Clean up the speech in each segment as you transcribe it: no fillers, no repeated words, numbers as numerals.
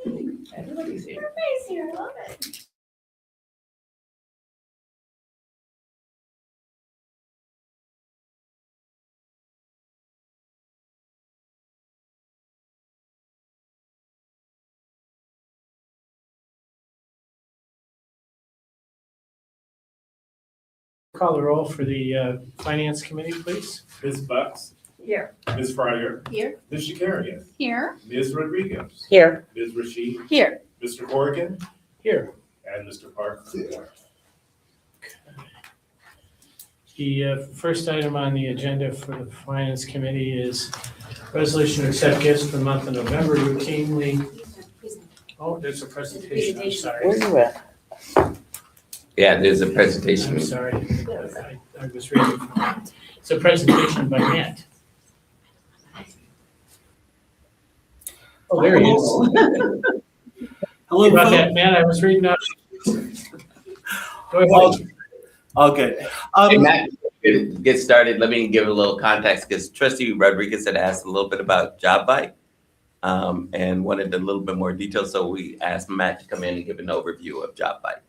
Everybody's here. Everybody's here. I love it. Call the roll for the Finance Committee, please. Ms. Bucks, Here. Ms. Fryer, Here. Ms. Shakarian, Here. Ms. Rodriguez, Here. Ms. Rashid, Here. Mr. Horrigan, Here. and Mr. Parks. The first item on the agenda for the Finance Committee is resolution to accept gifts for the month of November routinely. Oh, there's a presentation, I'm sorry. Where you at? Yeah, there's a presentation. I'm sorry. I was reading. It's a presentation by Matt. Oh, there he is. Hello, About folks. that, Matt, I was reading out. Go ahead. All good. Hey, Matt, get started. Let me give a little context because Trustee Rodriguez had asked a little bit about Job Bite and wanted a little bit more detail. So we asked Matt to come in and give an overview of Job Bite.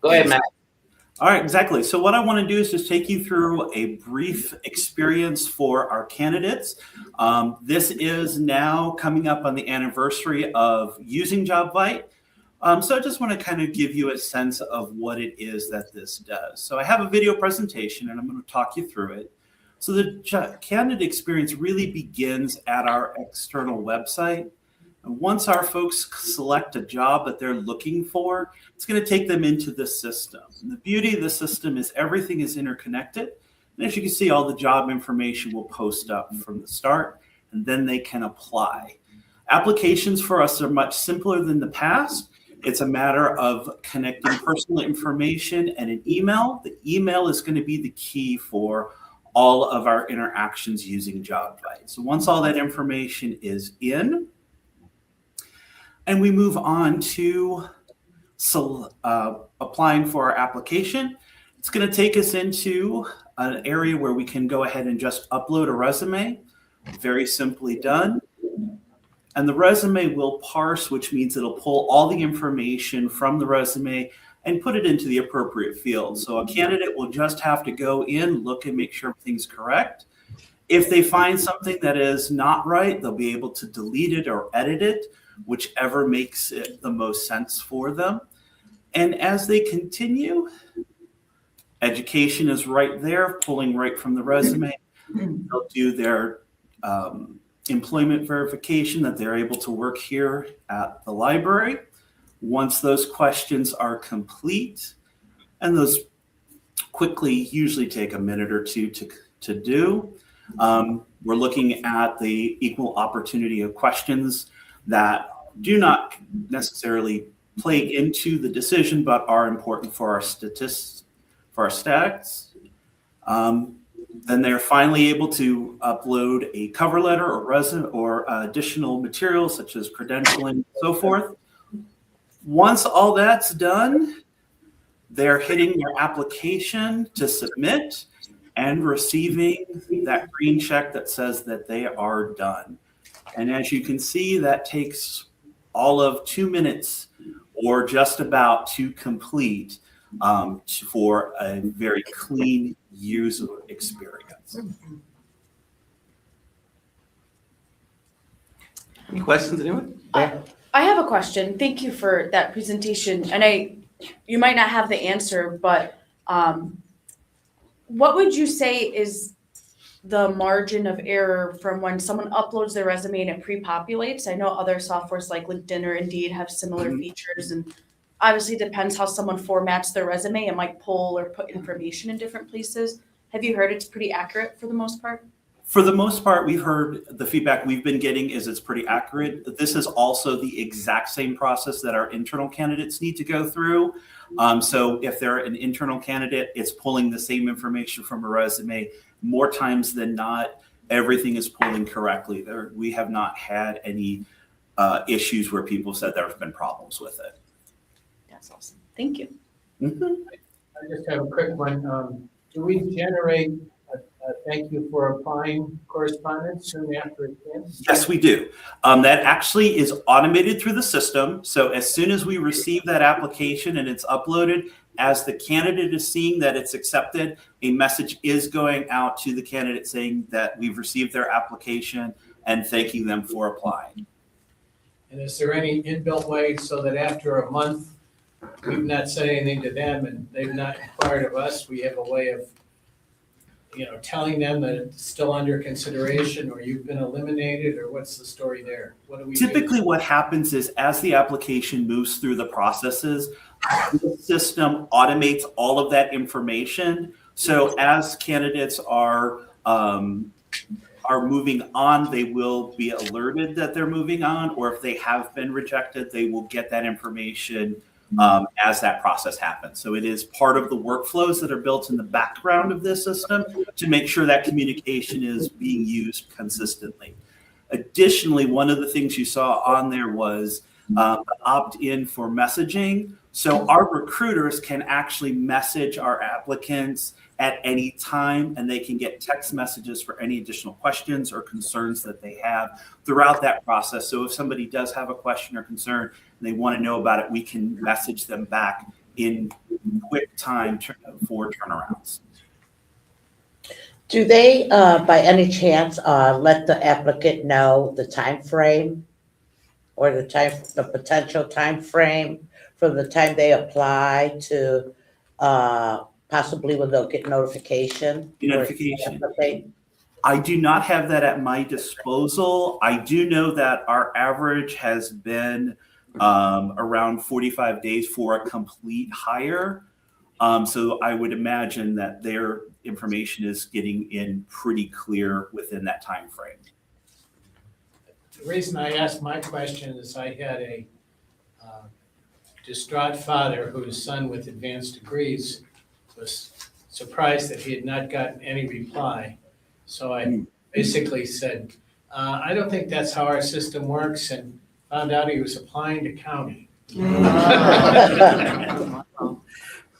Go ahead, Matt. All right, exactly. So what I want to do is just take you through a brief experience for our candidates. This is now coming up on the anniversary of using JobVite. So I just want to kind of give you a sense of what it is that this does. So I have a video presentation and I'm going to talk you through it. So the candidate experience really begins at our external website. And once our folks select a job that they're looking for, it's going to take them into the system. And the beauty of the system is everything is interconnected. And as you can see, all the job information will post up from the start, and then they can apply. Applications for us are much simpler than the past. It's a matter of connecting personal information and an email. The email is going to be the key for all of our interactions using JobVite. So once all that information is in, and we move on to applying for our application, it's going to take us into an area where we can go ahead and just upload a resume. Very simply done. And the resume will parse, which means it'll pull all the information from the resume and put it into the appropriate field. So a candidate will just have to go in, look and make sure everything's correct. If they find something that is not right, they'll be able to delete it or edit it, whichever makes it the most sense for them. And as they continue, education is right there, pulling right from the resume. They'll do their employment verification that they're able to work here at the library. Once those questions are complete, and those quickly usually take a minute or two to do, we're looking at the equal opportunity of questions that do not necessarily play into the decision, but are important for our statistics, for our stats. Then they're finally able to upload a cover letter or additional materials such as credentialing and so forth. Once all that's done, they're hitting their application to submit and receiving that green check that says that they are done. And as you can see, that takes all of 2 minutes or just about to complete for a very clean user experience. Any questions, anyone? I have a question. Thank you for that presentation. And you might not have the answer, but what would you say is the margin of error from when someone uploads their resume and it pre-populates? I know other softwares like LinkedIn or Indeed have similar features, and obviously it depends how someone formats their resume. It might pull or put information in different places. Have you heard it's pretty accurate for the most part? For the most part, we've heard the feedback we've been getting is it's pretty accurate. This is also the exact same process that our internal candidates need to go through. So if they're an internal candidate, it's pulling the same information from a resume. More times than not, everything is pulling correctly. We have not had any issues where people said there have been problems with it. That's awesome. Thank you. I just have a quick one. Do we generate thank you for applying correspondence soon after it came. Yes, we do. That actually is automated through the system. So as soon as we receive that application and it's uploaded, as the candidate is seeing that it's accepted, a message is going out to the candidate saying that we've received their application and thanking them for applying. And is there any inbuilt way so that after a month, we've not said anything to them and they've not inquired of us, we have a way of, telling them that it's still under consideration or you've been eliminated, or what's the story there? What do we do? Typically what happens is as the application moves through the processes, the system automates all of that information. So as candidates are moving on, they will be alerted that they're moving on, or if they have been rejected, they will get that information as that process happens. So it is part of the workflows that are built in the background of this system to make sure that communication is being used consistently. Additionally, one of the things you saw on there was opt-in for messaging. So our recruiters can actually message our applicants at any time, and they can get text messages for any additional questions or concerns that they have throughout that process. So if somebody does have a question or concern and they want to know about it, we can message them back in quick time for turnarounds. Do they, by any chance, let the applicant know the time frame or the potential time frame from the time they apply to possibly when they'll get notification? Notification. I do not have that at my disposal. I do know that our average has been around 45 days for a complete hire. So I would imagine that their information is getting in pretty clear within that time frame. The reason I asked my question is I had a distraught father whose son with advanced degrees was surprised that he had not gotten any reply. So I basically said, I don't think that's how our system works, and found out he was applying to county.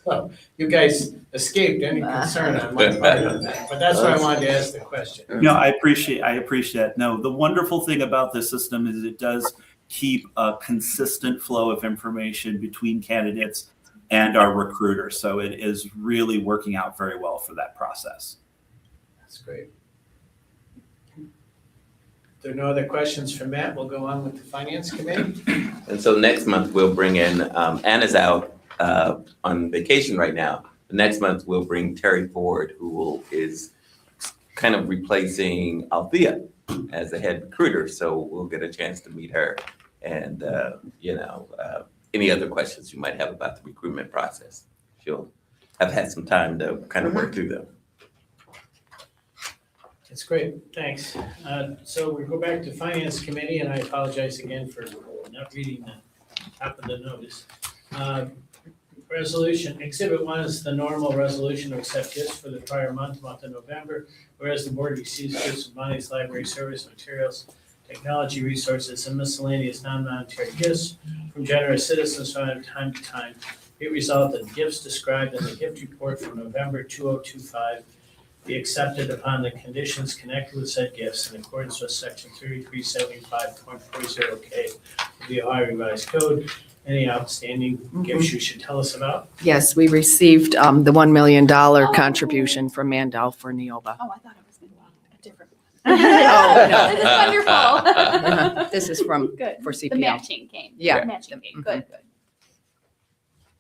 So you guys escaped any concern on my part on that, but that's why I wanted to ask the question. No, I appreciate it. No, the wonderful thing about this system is it does keep a consistent flow of information between candidates and our recruiter. So it is really working out very well for that process. That's great. If there are no other questions for Matt, we'll go on with the Finance Committee. And so next month, we'll bring in, Anna's out on vacation right now. Next month, we'll bring Terry Ford, is kind of replacing Althea as the head recruiter. So we'll get a chance to meet her and, any other questions you might have about the recruitment process. She'll have had some time to kind of work through them. That's great, thanks. So we go back to Finance Committee, and I apologize again for not reading the top of the notice. Resolution, Exhibit 1 is the normal resolution to accept gifts for the prior month of November, whereas the board receives gifts of monies, library service, materials, technology resources, and miscellaneous non-monetary gifts from generous citizens from time to time. It resolved that gifts described in the gift report for November 2025 be accepted upon the conditions connected with said gifts in accordance with Section 3375.40K of the Ohio Revised Code. Any outstanding gifts you should tell us about? Yes, we received the $1 million contribution from Mandel for Neoba. Oh, I thought it was going to be a different one. Oh, no. This is wonderful. This is from, Good. for The CPL. matching game. Yeah. The matching game. Good,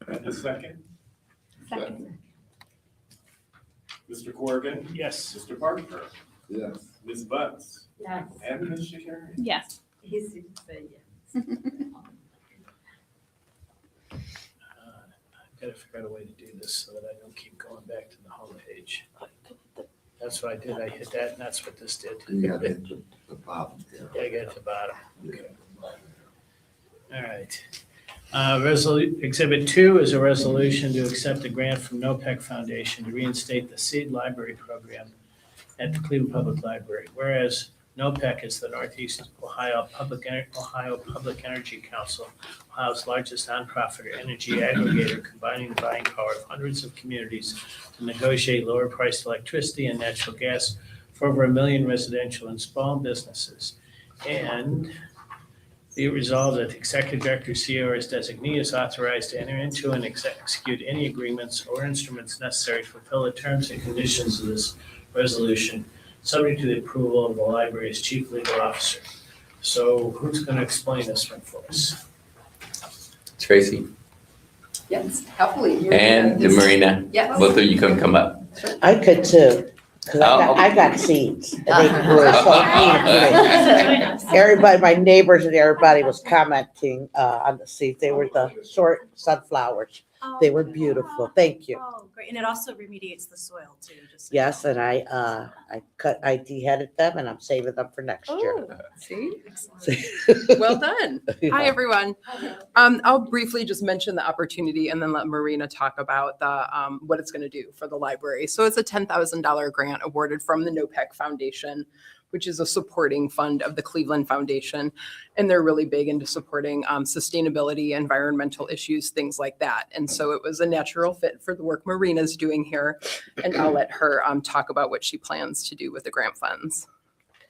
good. A second. Second. Mr. Corrigan. Yes. Mr. Parker. Yes. Ms. Butts. Yes. And Ms. Shakarian. Yes. I've got to figure out a way to do this so that I don't keep going back to the home page. That's what I did, I hit that, and that's what this did. You got it at the bottom there. Yeah, I got it at the bottom. Okay. All right. Exhibit 2 is a resolution to accept a grant from NOPEC Foundation to reinstate the seed library program at the Cleveland Public Library. Whereas NOPEC is the Northeast Ohio Public Energy Council, Ohio's largest nonprofit energy aggregator, combining the buying power of hundreds of communities to negotiate lower-priced electricity and natural gas for over 1 million residential and small businesses. And be it resolved that the Executive Director, CEO, or his designee is authorized to enter into and execute any agreements or instruments necessary to fulfill the terms and conditions of this resolution, subject to the approval of the library's chief legal officer. So who's going to explain this one for us? Tracy Yes, happily. and Marina, Yes. both of you can come up. I could too, because I got seeds. And they were so beautiful. Everybody, my neighbors and everybody was commenting on the seeds. They were the short sunflowers. They were beautiful. Thank you. Oh, great. And it also remediates the soil too, just. so you Yes, know. and I deheaded them and I'm saving them for next year. Oh, see? Excellent. Well done. Hi, everyone. I'll briefly just mention the opportunity and then let Marina talk about the what it's going to do for the library. So it's a $10,000 grant awarded from the NOPEC Foundation, which is a supporting fund of the Cleveland Foundation. And they're really big into supporting sustainability, environmental issues, things like that. And so it was a natural fit for the work Marina's doing here. And I'll let her talk about what she plans to do with the grant funds.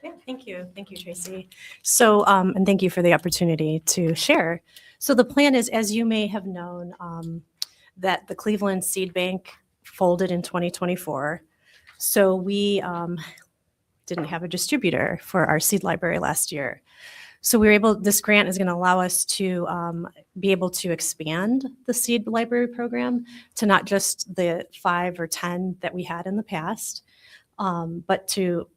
Yeah, thank you. Thank you, Tracy. So, and thank you for the opportunity to share. So the plan is, as you may have known, that the Cleveland Seed Bank folded in 2024. So we didn't have a distributor for our seed library last year. So we were able, this grant is going to allow us to be able to expand the seed library program to not just the 5 or 10 that we had in the past, but to,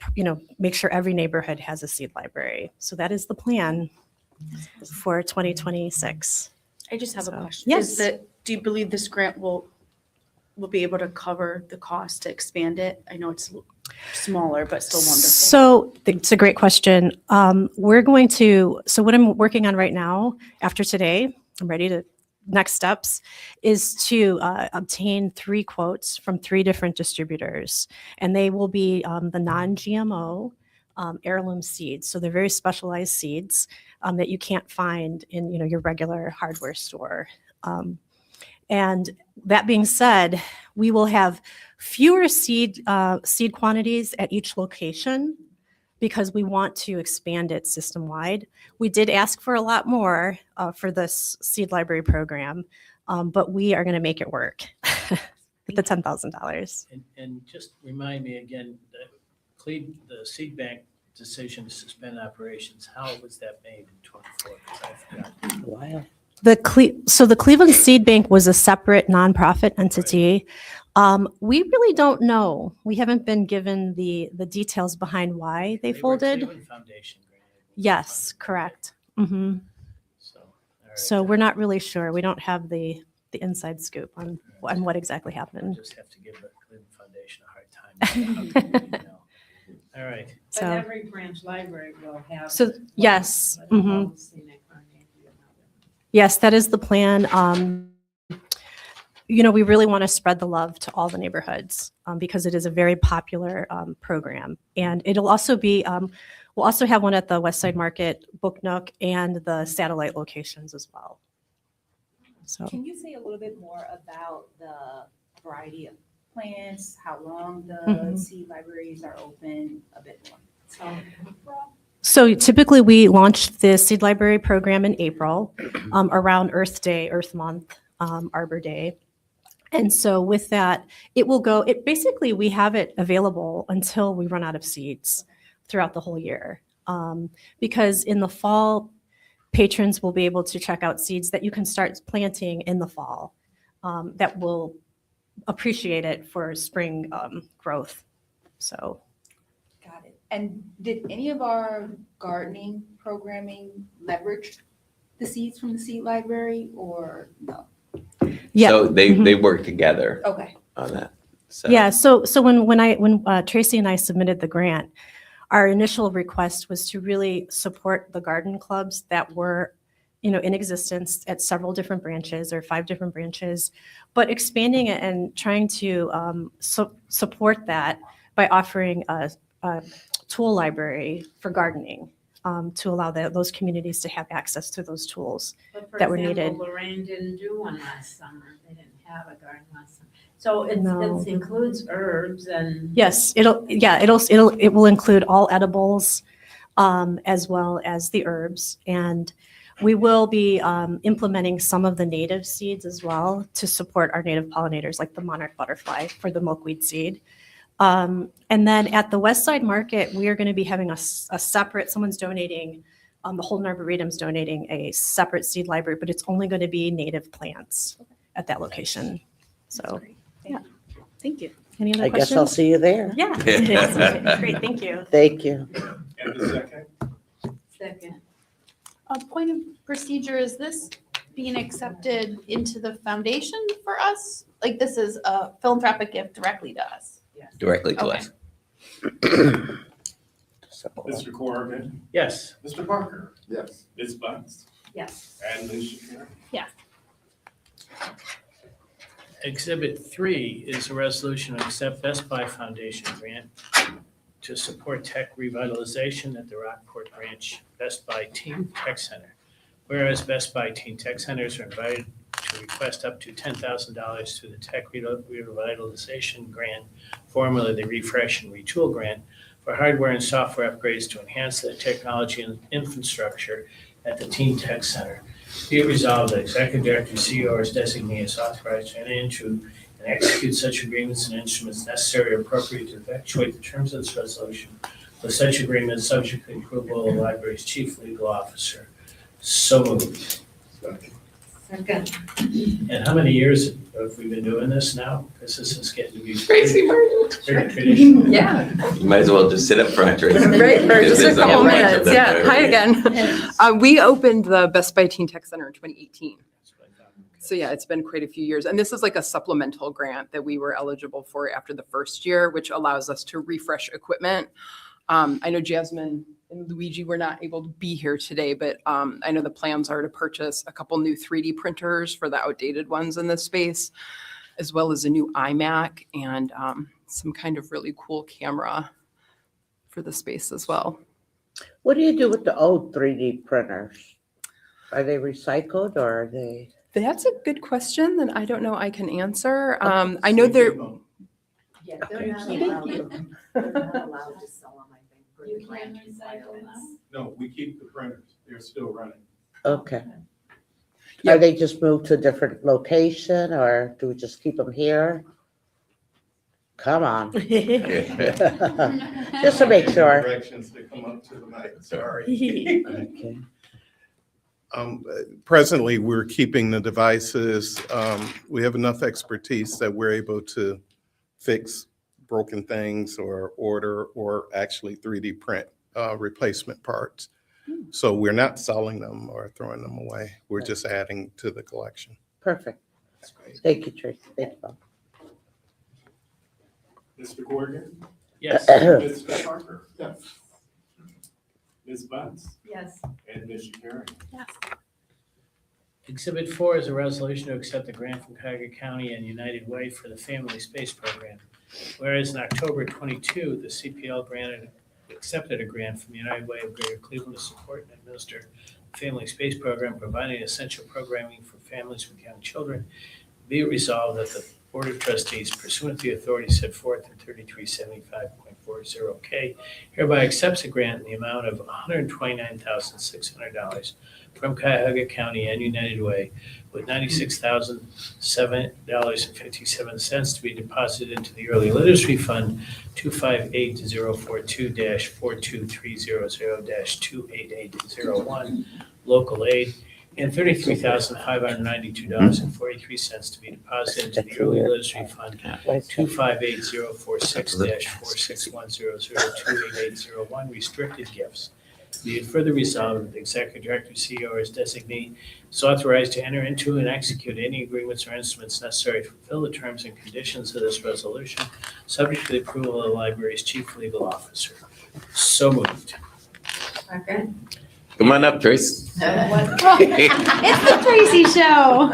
make sure every neighborhood has a seed library. So that is the plan for 2026. I just have a So, question. yes. Do you believe this grant will be able to cover the cost to expand it? I know it's smaller, but still wonderful. So it's a great question. So what I'm working on right now, after today, I'm ready to, next steps is to obtain 3 quotes from 3 different distributors. And they will be the non-GMO heirloom seeds. So they're very specialized seeds that you can't find in, your regular hardware store. And that being said, we will have fewer seed quantities at each location because we want to expand it system-wide. We did ask for a lot more for this seed library program, but we are going to make it work with the $10,000. And just remind me again, the seed bank decision to suspend operations, how was that made in 24? 'Cause I forgot. Wow. So the Cleveland Seed Bank was a separate nonprofit entity. We really don't know. We haven't been given the details behind why they were folded. Cleveland Foundation granted. Yes, correct. hmm So, all right. So we're not really sure. We don't have the inside scoop on what exactly We'll happened. just have to give the Cleveland Foundation a hard time. All right. But So every branch library will have. So, yes, But mhm. obviously not gonna name you another. yes, that is the plan. We really want to spread the love to all the neighborhoods because it is a very popular program. And it'll also be, we'll also have one at the West Side Market, Book Nook, and the satellite locations as well. So, Can you say a little bit more about the variety of plants, how long the Mhm. seed libraries are open, a bit more? So typically we launched the seed library program in April around Earth Day, Earth Month, Arbor Day. And so with that, basically we have it available until we run out of seeds throughout the whole year. Because in the fall, patrons will be able to check out seeds that you can start planting in the fall that will appreciate it for spring growth. So. Got it. And did any of our gardening programming leverage the seeds from the seed library or no? Yeah. So they work together Okay. on that. So. Yeah, so when Tracy and I submitted the grant, our initial request was to really support the garden clubs that were, in existence at several different branches or 5 different branches, but expanding it and trying to support that by offering tool library for gardening to allow those communities to have access to those tools. But for that were example, needed. Lorraine didn't do one last summer. They didn't have a garden last summer. So No. it includes herbs and. Yes, it will include all edibles as well as the herbs. And we will be implementing some of the native seeds as well to support our native pollinators, like the monarch butterfly for the milkweed seed. And then at the West Side Market, we are going to be having a separate, someone's donating, the Holden Arboretum's donating a separate seed library, but it's only going to be native plants at that location. So, yeah. Thank you. Any other I questions? guess I'll see you there. Yeah. Great, thank you. Thank you. And the second? Second. A point of procedure, is this being accepted into the foundation for us? Like this is a philanthropic gift directly to us? Directly to Okay. us. Mr. Corrigan? Yes. Mr. Parker? Yes. Ms. Butts? Yes. And Ms. Shakira? Exhibit 3 is a resolution to accept Best Buy Foundation grant to support tech revitalization at the Rockport Branch Best Buy Teen Tech Center. Whereas Best Buy Teen Tech Centers are invited to request up to $10,000 through the Tech Revitalization Grant, formerly the Refresh and Retool Grant, for hardware and software upgrades to enhance the technology and infrastructure at the Teen Tech Center. Be it resolved that Executive Director CEO is designated as authorized to enter into and execute such agreements and instruments necessary or appropriate to effectuate the terms of this resolution, with such agreements subject to the approval of the library's chief legal officer. So moved. Second. And how many years have we been doing this now? Because this is getting to be Crazy, pretty traditional. Yeah, You might as well just sit up front, Tracy. right, for Because just a there's couple whole bunch of minutes. them Yeah, there. hi again. We opened the Best Buy Teen Tech Center in 2018. So yeah, it's been quite a few years. And this is like a supplemental grant that we were eligible for after the first year, which allows us to refresh equipment. I know Jasmine and Luigi were not able to be here today, but I know the plans are to purchase a couple new 3D printers for the outdated ones in this space, as well as a new iMac and some kind of really cool camera for the space as well. What do you do with the old 3D printers? Are they recycled or are they? That's a good question that I don't know I can answer. I know they're, Yeah, they're not allowed to sell them, I think. for the You grant can recycle requirements. No, we keep the printers. They're still running. Okay. Yeah. Are they just moved to a different location or do we just keep them here? Come on. Just to make sure. Directions to come up to the mic, sorry. Okay. Presently, we're keeping the devices. We have enough expertise that we're able to fix broken things or order or actually 3D print replacement parts. So we're not selling them or throwing them away. We're just adding to the collection. Perfect. Thank you, Tracy. Thank you, Bob. Mr. Corrigan? Yes. Mr. Parker? Yes. Ms. Butts? Yes. And Ms. Shakira? Exhibit 4 is a resolution to accept the grant from Cuyahoga County and United Way for the Family Space Program. Whereas in October 22, the CPL accepted a grant from United Way of Greater Cleveland to support and administer the Family Space Program, providing essential programming for families with young children. Be it resolved that the Board of Trustees, pursuant to the authority set forth in 3375.40K, hereby accepts a grant in the amount of $129,600 from Cuyahoga County and United Way, with $96,007.57 to be deposited into the Early Literacy Fund 258042-42300-28801 local aid, and $33,592.43 to be deposited into the Early Literacy Fund 2580466-4610028801 restricted gifts. Be it further resolved that the Executive Director, CEO, or his designee is authorized to enter into and execute any agreements or instruments necessary to fulfill the terms and conditions of this resolution, subject to the approval of the library's chief legal officer. So moved. Okay. Come on up, Trace. It's the Tracy Show.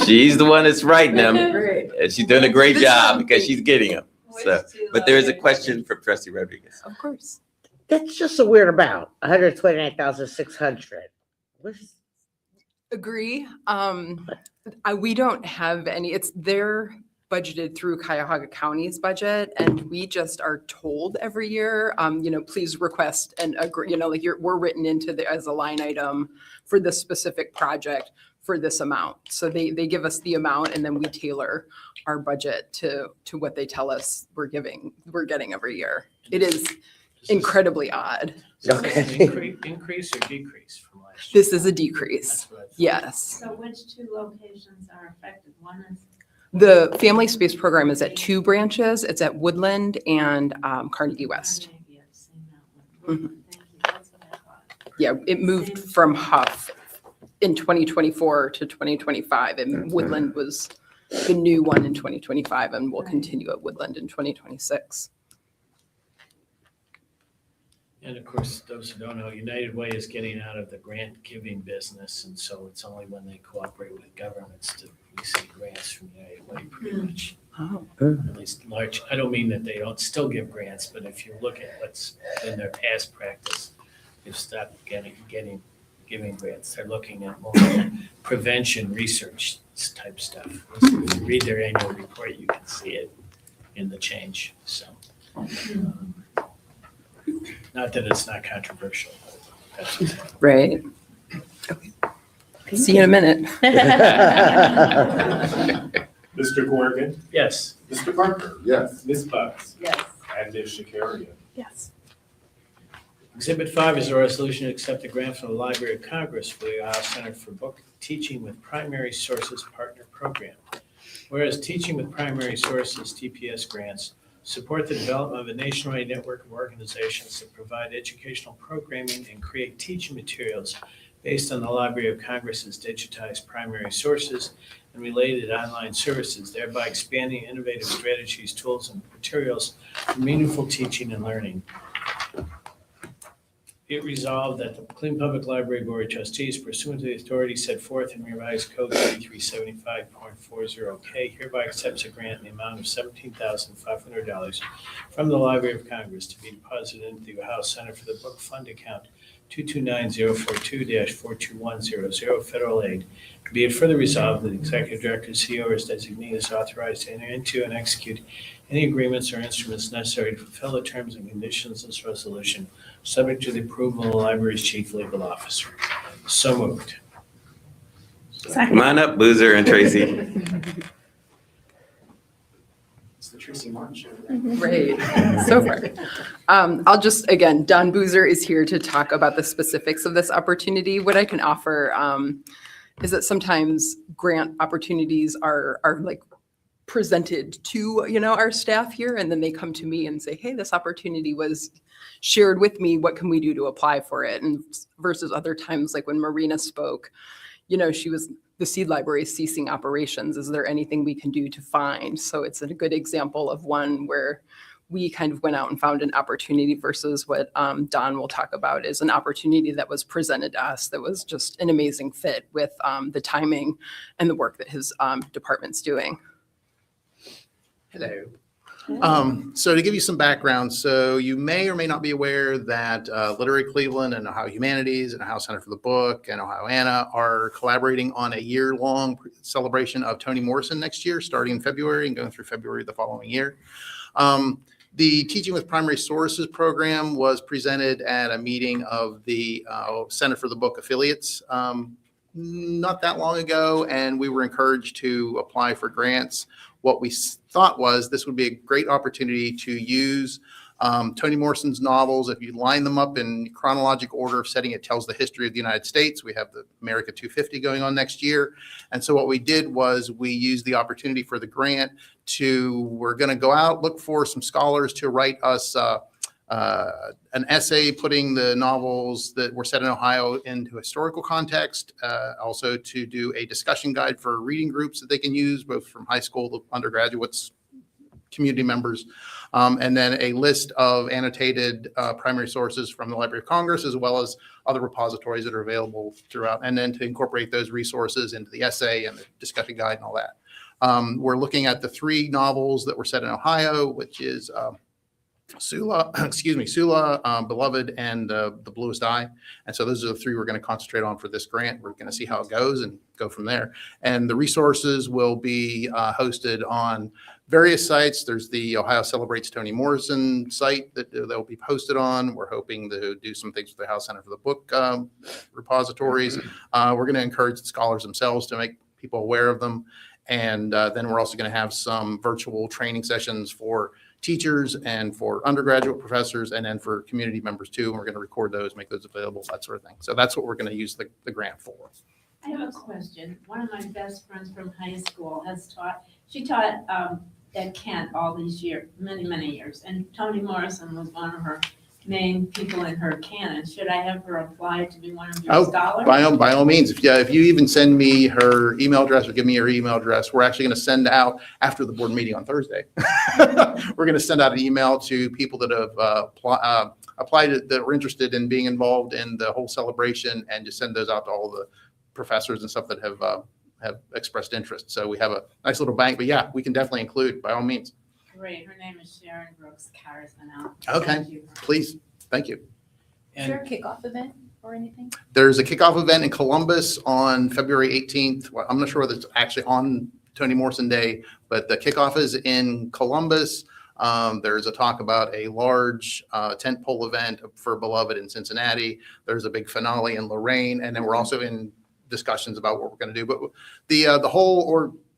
She's the one that's writing them, Great. and she's doing a great job because she's getting them. So, but there is a question for Trustee Rodriguez. of course. That's just a weird amount, 129,600. Agree. We don't have any, they're budgeted through Cuyahoga County's budget, and we just are told every year, please request and agree, we're written into as a line item for this specific project for this amount. So they give us the amount, and then we tailor our budget to what they tell us we're getting every year. It is incredibly odd. Is this Okay. an increase or decrease from last year? This is a decrease. That's what I thought. Yes. So which two locations are affected? One is. The Family Space Program is at 2 branches. It's at Woodland and Carnegie West. Maybe I've seen that one. Mhm. Thank you, that's what I thought. Yeah, it moved from Huff in 2024 to 2025, and Woodland was the new one in 2025, and will continue at Woodland in 2026. And of course, those who don't know, United Way is getting out of the grant giving business, and so it's only when they cooperate with governments that we see grants from United Way pretty much. Oh. At least large, I don't mean that they don't still give grants, but if you look at what's been their past practice, they've stopped giving grants. They're looking at more prevention research type stuff. If you read their annual report, you can see it in the change, so. Not that it's not controversial. But that's what's happening. Right. Okay. See you in a minute. Mr. Corrigan, Yes. Mr. Parker, Yes. Ms. Bunt, Yes. and Ms. Shakarian. Yes. Exhibit 5 is a resolution to accept a grant from the Library of Congress for the Ohio Center for Book Teaching with Primary Sources Partner Program. Whereas Teaching with Primary Sources, TPS grants, support the development of a nationwide network of organizations that provide educational programming and create teaching materials based on the Library of Congress's digitized primary sources and related online services, thereby expanding innovative strategies, tools, and materials for meaningful teaching and learning. Be it resolved that the Cleveland Public Library Board of Trustees, pursuant to the authority set forth in revised code 3375.40K, hereby accepts a grant in the amount of $17,500 from the Library of Congress to be deposited into the Ohio Center for the Book Fund account 229042-42100 federal aid. Be it further resolved that the Executive Director, CEO, or his designee is authorized to enter into and execute any agreements or instruments necessary to fulfill the terms and conditions of this resolution, subject to the approval of the library's chief legal officer. So moved. Come on up, Boozer and Tracy. It's the Tracy Martin show. Right, so far. I'll just, again, Don Boozer is here to talk about the specifics of this opportunity. What I can offer is that sometimes grant opportunities are like presented to, our staff here, and then they come to me and say, hey, this opportunity was shared with me. What can we do to apply for it? And versus other times, like when Marina spoke, she was the seed library is ceasing operations. Is there anything we can do to find? So it's a good example of one where we kind of went out and found an opportunity versus what Don will talk about is an opportunity that was presented to us that was just an amazing fit with the timing and the work that his department's doing. Hello. So to give you some background, so you may or may not be aware that Literary Cleveland and Ohio Humanities and Ohio Center for the Book and Ohio Anna are collaborating on a year-long celebration of Toni Morrison next year, starting in February and going through February the following year. The Teaching with Primary Sources program was presented at a meeting of the Center for the Book affiliates not that long ago, and we were encouraged to apply for grants. What we thought was this would be a great opportunity to use Toni Morrison's novels. If you line them up in chronological order of setting, it tells the history of the United States. We have the America 250 going on next year. And so what we did was we used the opportunity for the grant we're going to go out, look for some scholars to write us an essay putting the novels that were set in Ohio into historical context, also to do a discussion guide for reading groups that they can use, both from high school to undergraduates, community members, and then a list of annotated primary sources from the Library of Congress, as well as other repositories that are available throughout, and then to incorporate those resources into the essay and the discussion guide and all that. We're looking at the 3 novels that were set in Ohio, which is Sula, Beloved, and The Bluest Eye. And so those are the three we're going to concentrate on for this grant. We're going to see how it goes and go from there. And the resources will be hosted on various sites. There's the Ohio Celebrates Toni Morrison site that they'll be posted on. We're hoping to do some things with the Ohio Center for the Book repositories. We're going to encourage the scholars themselves to make people aware of them. And then we're also going to have some virtual training sessions for teachers and for undergraduate professors, and then for community members too. And we're going to record those, make those available, that sort of thing. So that's what we're going to use the grant for. I have a question. One of my best friends from high school she taught at Kent all these years, many years. And Toni Morrison was one of her main people in her canon. Should I have her apply to be one of your scholars? By all means. If you even send me her email address or give me your email address, we're actually going to send out after the board meeting on Thursday. We're going to send out an email to people that have applied that were interested in being involved in the whole celebration, and just send those out to all the professors and stuff that have expressed interest. So we have a nice little bank, but yeah, we can definitely include by all means. Great. Her name is Sharon Brooks Carson. Okay, please. Thank you. Is there a kickoff event or anything? There's a kickoff event in Columbus on February 18th. Well, I'm not sure whether it's actually on Toni Morrison Day, but the kickoff is in Columbus. There's a talk about a large tentpole event for Beloved in Cincinnati. There's a big finale in Lorraine, and then we're also in discussions about what we're going to do. But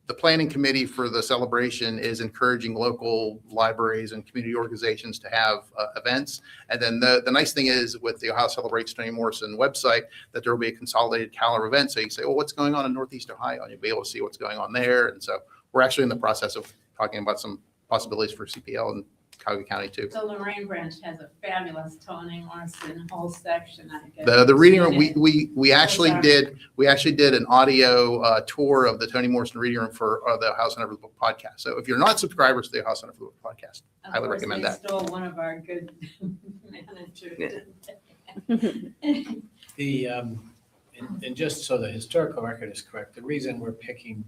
the planning committee for the celebration is encouraging local libraries and community organizations to have events. And then the nice thing is with the Ohio Celebrates Toni Morrison website that there will be a consolidated calendar event. So you say, well, what's going on in Northeast Ohio? And you'll be able to see what's going on there. And so we're actually in the process of talking about some possibilities for CPL and Cuyahoga County too. So Lorraine Branch has a fabulous Toni Morrison whole section. I guess. The reading room, we actually did an audio tour of the Toni Morrison reading room for the Ohio Center for the Book podcast. So if you're not subscribers to the Ohio Center for the Book podcast, I highly recommend that. Stole one of our good managers. And just so the historical record is correct, the reason we're picking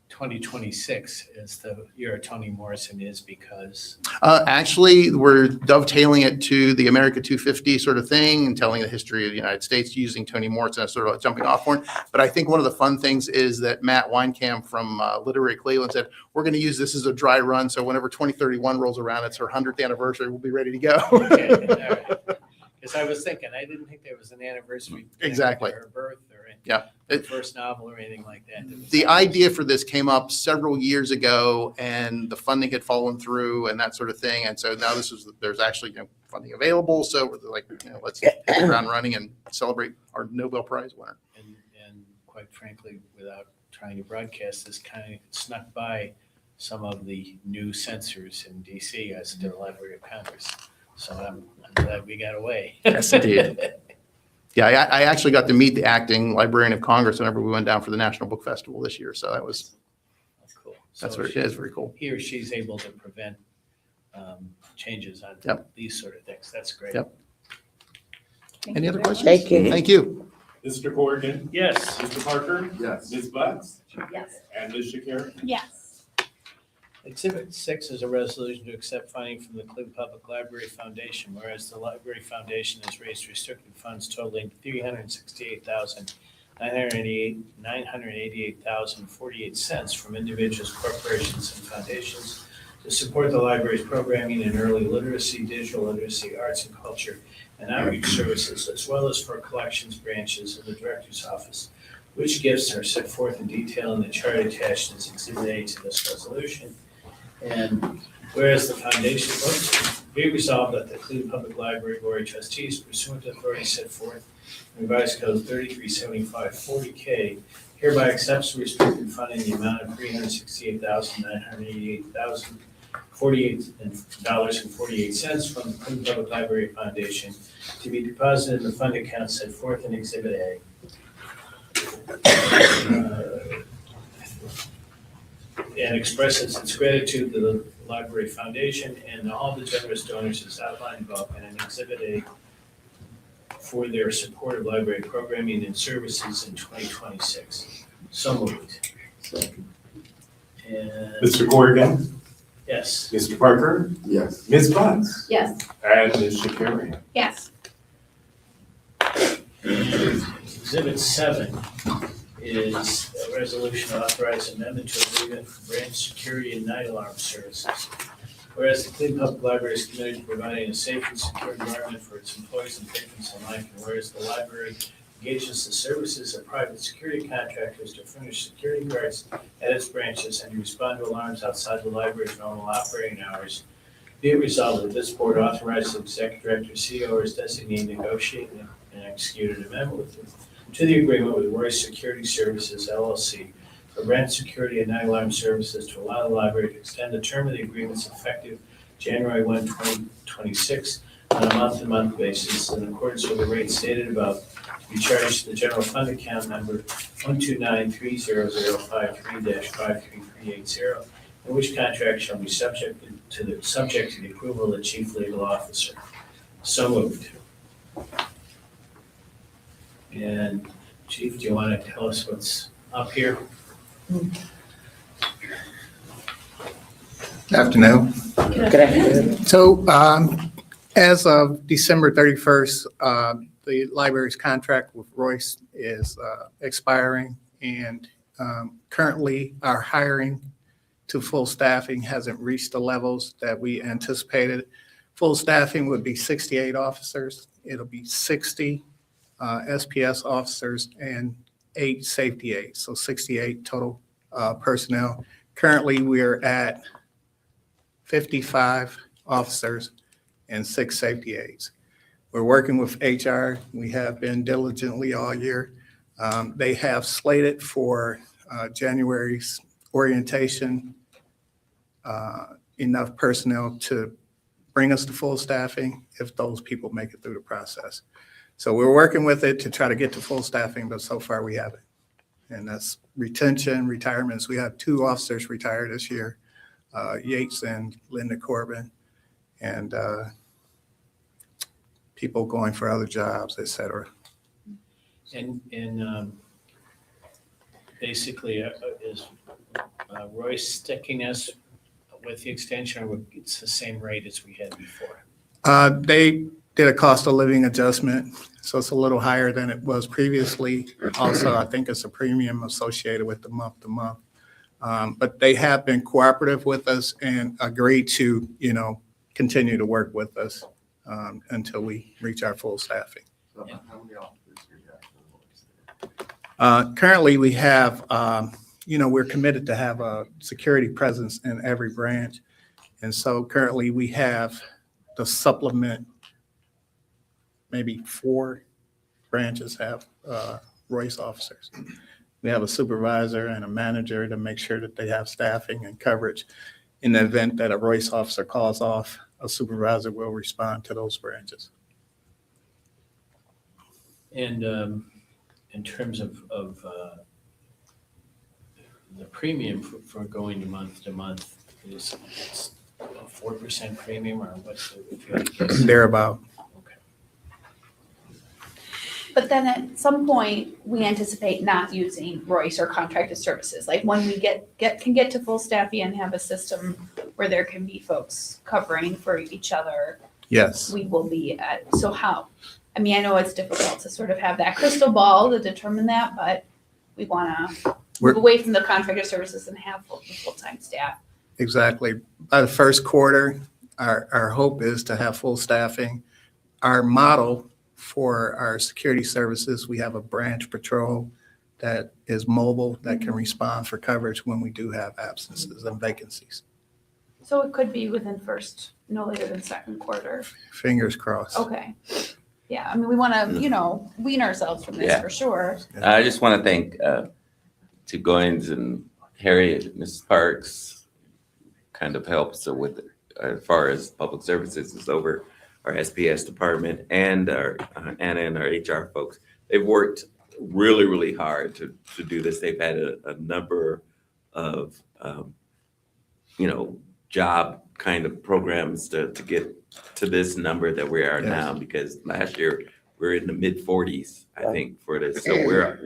2026 is the year Toni Morrison is because? Actually, we're dovetailing it to the America 250 sort of thing and telling the history of the United States using Toni Morrison as sort of a jumping off point. But I think one of the fun things is that Matt Weinkamp from Literary Cleveland said, we're going to use this as a dry run. So whenever 2031 rolls around, it's her 100th anniversary, we'll be ready to go. Okay, all right. Because I was thinking, I didn't think there was an anniversary. Exactly. Her birth or her first novel or anything like that. The idea for this came up several years ago, and the funding had fallen through and that sort of thing. And so now there's actually funding available. So we're like, let's hit the ground running and celebrate our Nobel Prize winner. And quite frankly, without trying to broadcast this, kind of snuck by some of the new censors in DC as to the Library of Congress. So I'm glad we got away. Yes, indeed. Yeah, I actually got to meet the acting Librarian of Congress whenever we went down for the National Book Festival this year. So that's cool. That's very cool. He or she's able to prevent changes on these sort of things. That's great. Yep. Any other questions? Thank you. Thank you. Mr. Corrigan? Yes. Mr. Parker? Yes. Ms. Butts? Yes. And Ms. Shakira? Yes. Exhibit 6 is a resolution to accept funding from the Cleveland Public Library Foundation, whereas the Library Foundation has raised restricted funds totaling $368,988.48 from individuals, corporations, and foundations to support the library's programming in early literacy, digital literacy, arts and culture, and outreach services, as well as for collections branches in the Director's Office, which gifts are set forth in detail in the chart attached as Exhibit A to this resolution. And whereas the foundation votes be resolved that the Cleveland Public Library Board of Trustees pursuant to authority set forth in Revised Code 337540K hereby accepts the restricted funding in the amount of $368,988.48 from the Cleveland Public Library Foundation to be deposited in the fund account set forth in Exhibit A. And expresses its gratitude to the Library Foundation and all the generous donors as outlined above in Exhibit A for their support of library programming and services in 2026. So moved. And Mr. Corrigan? Yes. Mr. Parker, Yes. Ms. Bunce, Yes. and Ms. Shakarian. Yes. Exhibit 7 is a resolution authorizing amendment to agreement for branch security and night alarm services. Whereas the Cleveland Public Library is committed to providing a safe and secure environment for its employees and patrons alike, and whereas the library engages the services of private security contractors to furnish security guards at its branches and to respond to alarms outside the library's normal operating hours, be it resolved that this board authorizes the executive director, CEO, or his designee to negotiate and execute an amendment to the agreement with Royce Security Services LLC for branch security and night alarm services to allow the library to extend the term of the agreements effective January 1, 2026 on a month-to-month basis in accordance with the rates stated above, to be charged to the general fund account number 129-30053-53380, and which contract shall be subject to the approval of the chief legal officer. So moved. And Chief, do you want to tell us what's up here? Afternoon. Good afternoon. So as of December 31st, the library's contract with Royce is expiring, and currently our hiring to full staffing hasn't reached the levels that we anticipated. Full staffing would be 68 officers. It'll be 60 SPS officers and 8 safety aides, so 68 total personnel. Currently, we're at 55 officers and 6 safety aides. We're working with HR. We have been diligently all year. They have slated for January's orientation enough personnel to bring us to full staffing if those people make it through the process. So we're working with it to try to get to full staffing, but so far we haven't. And that's retention, retirements. We have 2 officers retired this year, Yates and Linda Corbin, and people going for other jobs, et cetera. And basically, is Royce sticking us with the extension, or it's the same rate as we had before? They did a cost of living adjustment, so it's a little higher than it was previously. Also, I think it's a premium associated with the month to month. But they have been cooperative with us and agreed to, continue to work with us until we reach our full staffing. So how many officers do you have? Currently, we have, we're committed to have a security presence in every branch. And so currently we have the supplement, maybe 4 branches have Royce officers. We have a supervisor and a manager to make sure that they have staffing and coverage. In the event that a Royce officer calls off, a supervisor will respond to those branches. And in terms of the premium for going to month, is it a 4% premium, or what's the? if you had to guess? Thereabout. But then at some point, we anticipate not using Royce or contracted services. Like when we can get to full staffing and have a system where there can be folks covering for each other. Yes. We will be at, so how? I mean, I know it's difficult to sort of have that crystal ball to determine that, but we want to move away from the contracted services and have full-time staff. Exactly. By the first quarter, our hope is to have full staffing. Our model for our security services, we have a branch patrol that is mobile, that can respond for coverage when we do have absences and vacancies. So it could be within no later than second quarter. Fingers crossed. Okay. Yeah, I mean, we want to, wean ourselves from this Yeah. for sure. I just want to thank Chief Goins and Harriet, Mrs. Parks, kind of helps with as far as public services is over our SPS department and our Anna and our HR folks. They've worked really, really hard to do this. They've had a number of, job kind of programs to get to this number that we are now, because last year we were in the mid 40s, I think, for this. So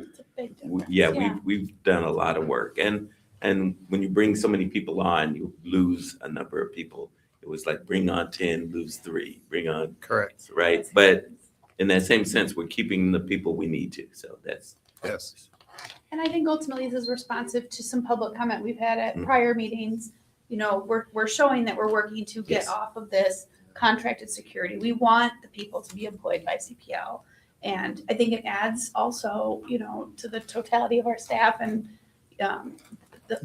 we've done a lot of work. And And when you bring so many people on, you lose a number of people. It was like bring on 10, lose 3, bring on, Correct. right? But in that same sense, we're keeping the people we need to. So that's. Yes. And I think ultimately this is responsive to some public comment we've had at Mhm. prior meetings. You know, we're showing that we're working to get Yes. off of this contracted security. We want the people to be employed by CPL. And I think it adds also, you know, to the totality of our staff and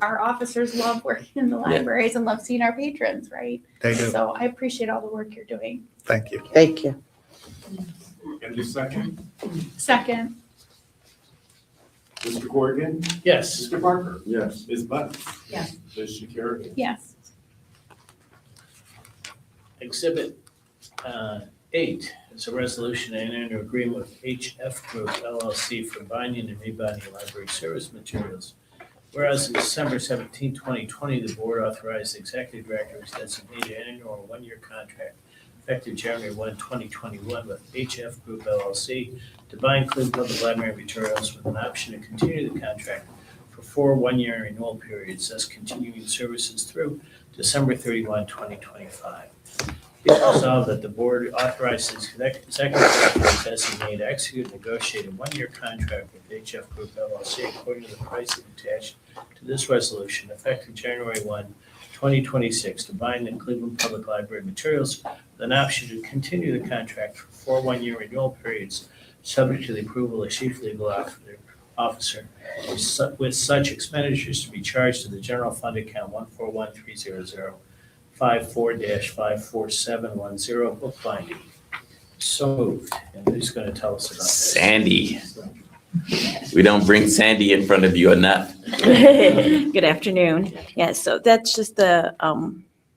our officers love working in the libraries and love seeing our patrons, right? They do. So I appreciate all the work you're doing. Thank you. Thank you. And the second, Second, Mr. Corrigan, Yes. Mr. Parker, Yes. Ms. Butts. Yes. Ms. Shakarian. yes. Exhibit 8 is a resolution to enter into agreement with HF Group LLC for binding and rebinding library service materials. Whereas on December 17, 2020, the board authorized the executive director to designate an annual 1-year contract effective January 1, 2021 with HF Group LLC to bind Cleveland Public Library materials with an option to continue the contract for 4 one-year renewal periods, thus continuing services through December 31, 2025. Be it resolved that the board authorizes executive director to designate, execute, and negotiate a 1-year contract with HF Group LLC according to the pricing attached to this resolution effective January 1, 2026 to bind the Cleveland Public Library materials with an option to continue the contract for 4 one-year renewal periods subject to the approval of chief legal officer with such expenditures to be charged to the general fund account 141-300-54-54710 bookbinding. So moved. And who's going to tell us about this? Sandy. We don't bring Sandy in front of you enough. Good afternoon. Yeah, so that's just the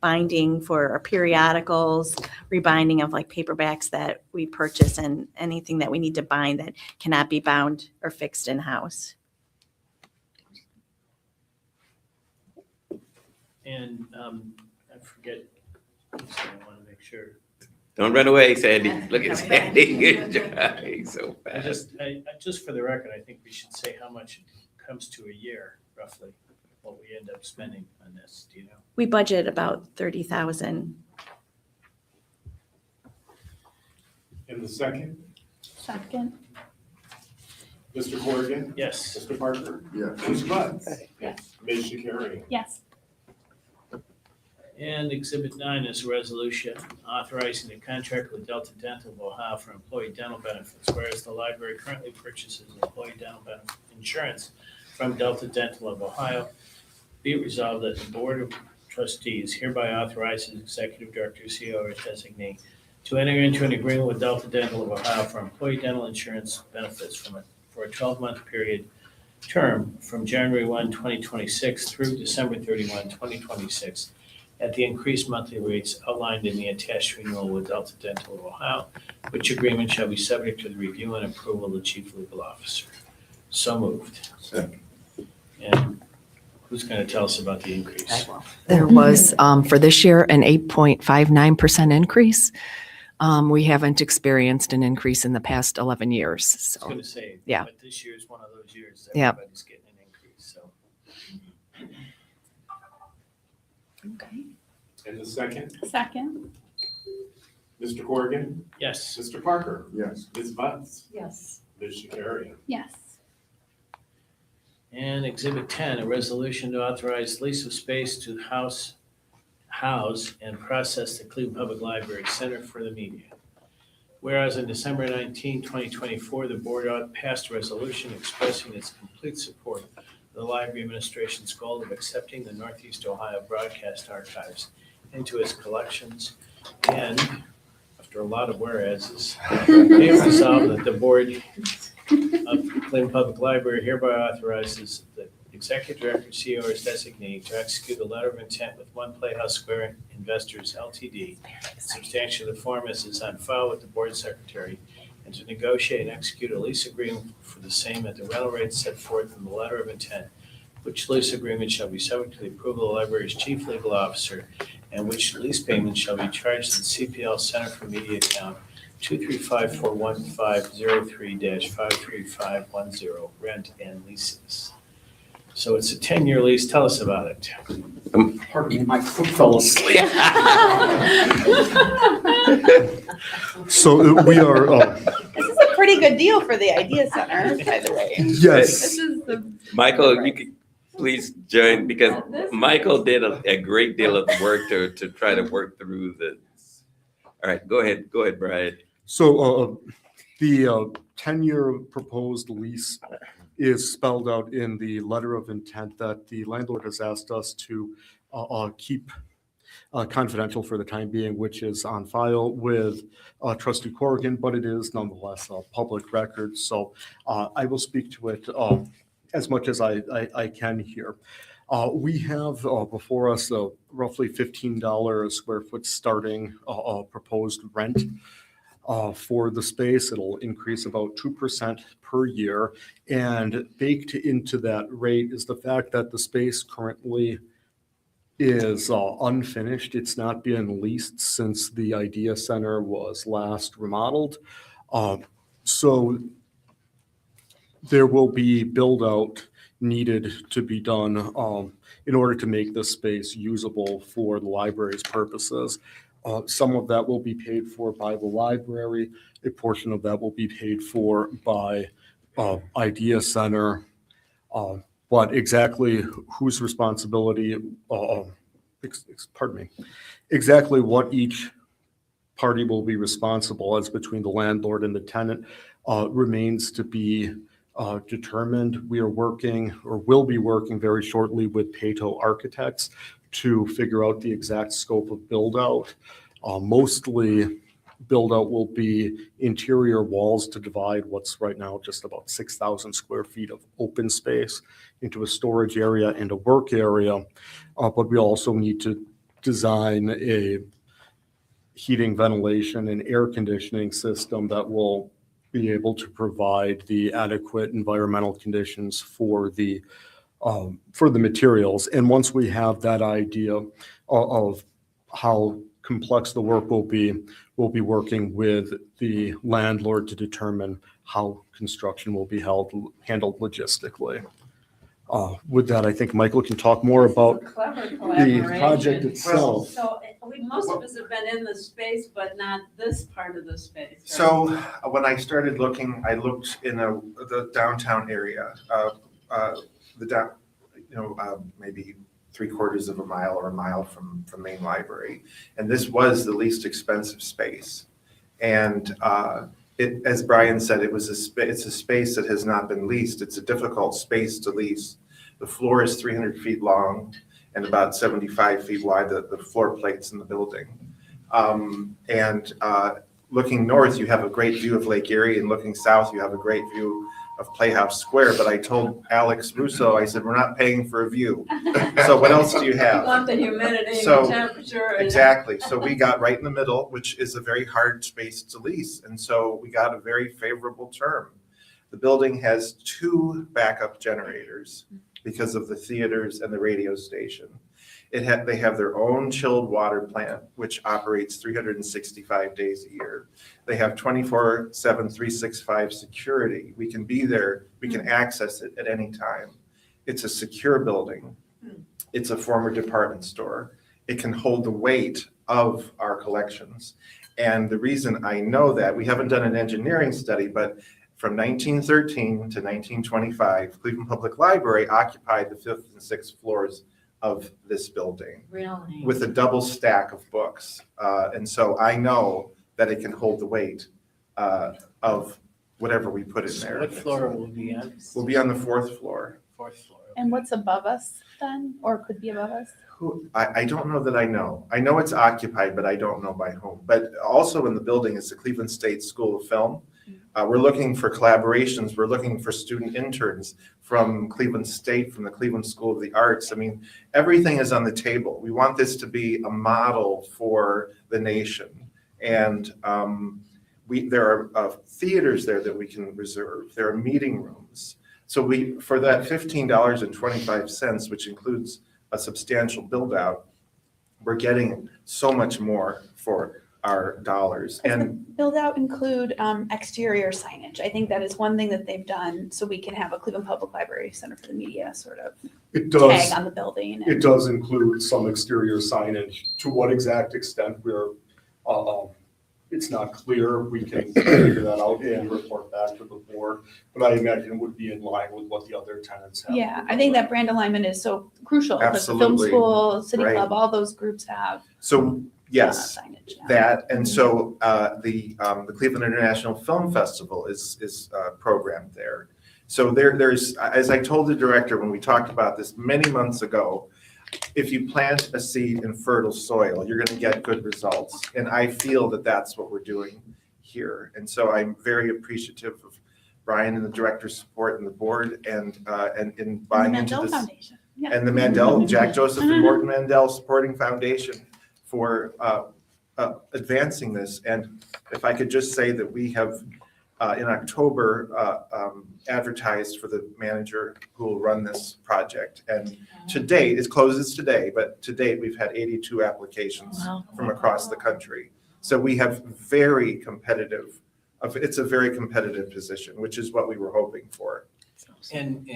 binding for our periodicals, rebinding of like paperbacks that we purchase and anything that we need to bind that cannot be bound or fixed in-house. And I forget, I want to make sure. Don't run away, Sandy. Look at Sandy. Good job. He's so I fast. just for the record, I think we should say how much it comes to a year, roughly, what we end up spending on this, do you know? We budget about 30,000. And the second, Second, Mr. Corrigan, Yes. Mr. Parker, Yes. Ms. Butts. yes. Ms. Shakarian. Yes. And Exhibit 9 is a resolution authorizing a contract with Delta Dental of Ohio for employee dental benefits, whereas the library currently purchases employee dental benefit insurance from Delta Dental of Ohio. Be it resolved that the Board of Trustees hereby authorizes Executive Director, CEO, or designee to enter into an agreement with Delta Dental of Ohio for employee dental insurance benefits for a 12-month period term from January 1, 2026 through December 31, 2026 at the increased monthly rates outlined in the attached renewal with Delta Dental of Ohio, which agreement shall be subject to the review and approval of the chief legal officer. So moved. Second. And who's going to tell us about the increase? There was, for this year, an 8.59% increase. We haven't experienced an increase in the past 11 years, I was so. going to say, Yeah. but this year is one of those years that Yeah. everybody's getting an increase, so. Okay. And the second, Second, Mr. Corrigan, Yes. Mr. Parker, Yes. Ms. Butts. Yes. Ms. Shakarian. yes. And Exhibit 10, a resolution to authorize lease of space to house and process the Cleveland Public Library Center for the Media. Whereas on December 19, 2024, the board passed a resolution expressing its complete support of the library administration's goal of accepting the Northeast Ohio Broadcast Archives into its collections. And after a lot of whereases, be it resolved that the board of Cleveland Public Library hereby authorizes the executive director, CEO, or designee to execute a letter of intent with One Playhouse Square Investors LTD, substantially the form as is on file with the board secretary, and to negotiate and execute a lease agreement for the same at the rental rates set forth in the letter of intent, which lease agreement shall be subject to the approval of the library's chief legal officer, and which lease payment shall be charged to the CPL Center for Media account 235-415-03-53510, rent and leases. So it's a 10-year lease. Tell us about it. Pardon me, my foot fell asleep. So we are, This is a pretty good deal for the Idea Center, by the way. yes. This is the. Michael, you could please join because Michael did a great deal of the work to try to work through the. All right, go ahead, Brian. So the 10-year proposed lease is spelled out in the letter of intent that the landlord has asked us to keep confidential for the time being, which is on file with Trustee Corrigan, but it is nonetheless a public record. So I will speak to it as much as I can here. We have before us roughly $15 a square foot starting proposed rent for the space. It'll increase about 2% per year. And baked into that rate is the fact that the space currently is unfinished. It's not been leased since the Idea Center was last remodeled. So there will be build out needed to be done in order to make this space usable for the library's purposes. Some of that will be paid for by the library. A portion of that will be paid for by Idea Center. But exactly whose responsibility, pardon me, exactly what each party will be responsible as between the landlord and the tenant remains to be determined. We are working or will be working very shortly with Pato Architects to figure out the exact scope of build out. Mostly build out will be interior walls to divide what's right now just about 6,000 square feet of open space into a storage area and a work area. But we also need to design a heating, ventilation, and air conditioning system that will be able to provide the adequate environmental conditions for the materials. And once we have that idea of how complex the work will be, we'll be working with the landlord to determine how construction will be handled logistically. With that, I think Michael can talk more about the project itself. So most of us have been in the space, but not this part of the space. Right? So when I started looking, I looked in the downtown area, maybe 3/4 of a mile or a mile from Main Library, and this was the least expensive space. And as Brian said, it's a space that has not been leased. It's a difficult space to lease. The floor is 300 feet long and about 75 feet wide, the floor plates in the building. Looking north, you have a great view of Lake Erie, and looking south, you have a great view of Playhouse Square. But I told Alex Russo, I said, we're not paying for a view. So what else do you have? You want the humidity and the temperature. Exactly. So we got right in the middle, which is a very hard space to lease. And so we got a very favorable term. The building has 2 backup generators because of the theaters and the radio station. They have their own chilled water plant, which operates 365 days a year. They have 24/7, 365 security. We can be there. We can access it at any time. It's a secure building. It's a former department store. It can hold the weight of our collections. And the reason I know that, we haven't done an engineering study, but from 1913 to 1925, Cleveland Public Library occupied the 5th and 6th floors of this building. Really? With a double stack of books. And so I know that it can hold the weight of whatever we put in So there. what floor will be on? We'll be on the 4th floor. 4th floor. And what's above us then, or could be above us? I don't know that I know. I know it's occupied, but I don't know by whom. But also in the building is the Cleveland State School of Film. We're looking for collaborations. We're looking for student interns from Cleveland State, from the Cleveland School of the Arts. I mean, everything is on the table. We want this to be a model for the nation. And there are theaters there that we can reserve. There are meeting rooms. So for that $15.25, which includes a substantial build out, we're getting so much more for our dollars. Does the And build out include exterior signage? I think that is one thing that they've done, so we can have a Cleveland Public Library Center for the Media sort of It does. tag on the building. It does include some exterior signage. To what exact extent it's not clear. We can figure that out and report back to the board. But I imagine it would be in line with what the other tenants have. Yeah, I think that brand alignment is so crucial because the film Absolutely. school, city Right. club, all those groups have so, yes, signage. Yeah. that, and so the Cleveland International Film Festival is programmed there. So there's, as I told the director when we talked about this many months ago, if you plant a seed in fertile soil, you're going to get good results. And I feel that that's what we're doing here. And so I'm very appreciative of Brian and the director's support and the board and in buying into Mandel this. Foundation. Yeah. And the Mandel, Jack Joseph and Morton Mandel Supporting Foundation for advancing this. And if I could just say that we have in October advertised for the manager who will run this project. And to date, it closes today, but to date, we've had 82 applications from across the country. So we have very competitive, it's a very competitive position, which is what we were hoping for. And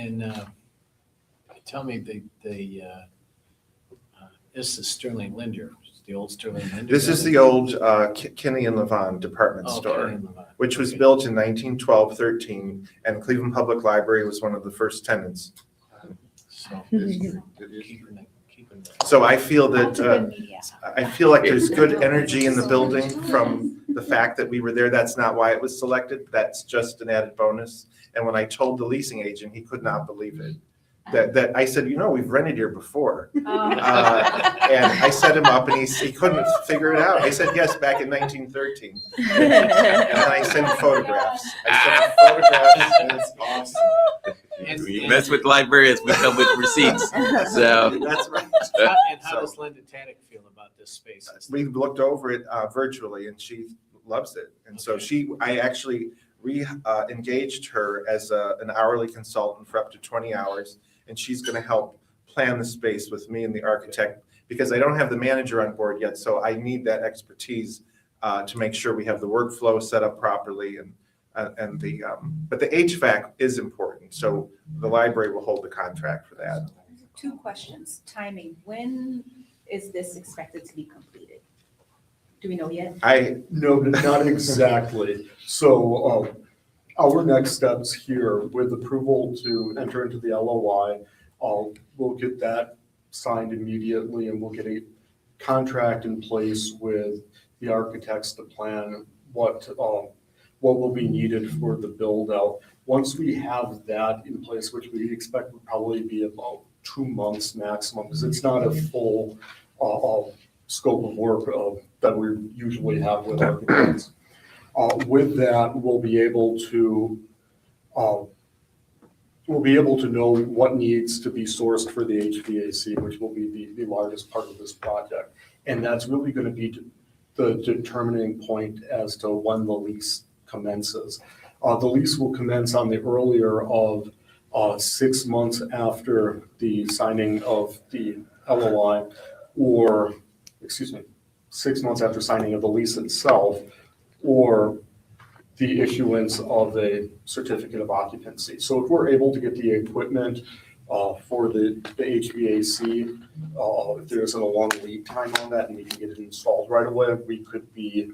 tell me this is Sterling Linder, the old Sterling Linder. This is the old Kinney and Levon department store, Kinney and Levon. which was built in 1912-13, and Cleveland Public Library was one of the first tenants. So So I feel Lots of that, good media. I feel like there's good energy in the building from the fact that we were there. That's not why it was selected. That's just an added bonus. And when I told the leasing agent, he could not believe it. That I said, we've rented here before. And I set him up and he couldn't figure it out. I said, yes, back in 1913. And then I sent photographs. And it's awesome. We mess with librarians, we come with receipts. So That's right. And how does Linda Taddick feel about this space? We looked over it virtually and she loves it. And so I actually engaged her as an hourly consultant for up to 20 hours. And she's going to help plan the space with me and the architect because I don't have the manager on board yet. So I need that expertise to make sure we have the workflow set up properly but the HVAC is important. So the library will hold the contract for that. 2 questions. Timing, when is this expected to be completed? Do we know yet? No, not exactly. So our next steps here with approval to enter into the LOI, we'll get that signed immediately and we'll get a contract in place with the architects to plan what will be needed for the build out. Once we have that in place, which we expect would probably be about 2 months maximum, because it's not a full scope of work that we usually have with architects. With that, we'll be able to know what needs to be sourced for the HVAC, which will be the largest part of this project. And that's really going to be the determining point as to when the lease commences. The lease will commence on the earlier of 6 months after the signing of the LOI, or 6 months after signing of the lease itself, or the issuance of a certificate of occupancy. So if we're able to get the equipment for the HVAC, if there isn't a long lead time on that and we can get it installed right away, we could be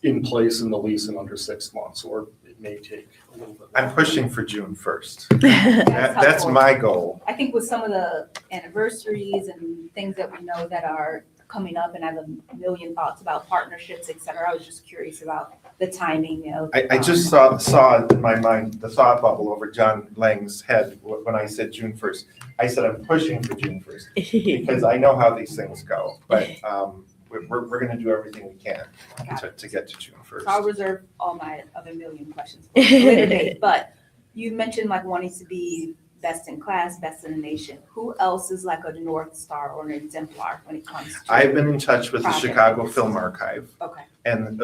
in place in the lease in under 6 months, or it may take a little bit. I'm pushing for June 1st. That's That's helpful. my goal. I think with some of the anniversaries and things that we know that are coming up, and I have a million thoughts about partnerships, et cetera. I was just curious about the timing of. I just saw in my mind the thought bubble over John Lang's head when I said June 1st. I said I'm pushing for June 1st because I know how these things go. But we're going to do everything we can to get to June 1st. So I'll reserve all my other million questions for a later date. But you mentioned like wanting to be best in class, best in the nation. Who else is like a North Star or an exemplar when it comes to? I've been in touch with the project? Chicago Film Archive. Okay. And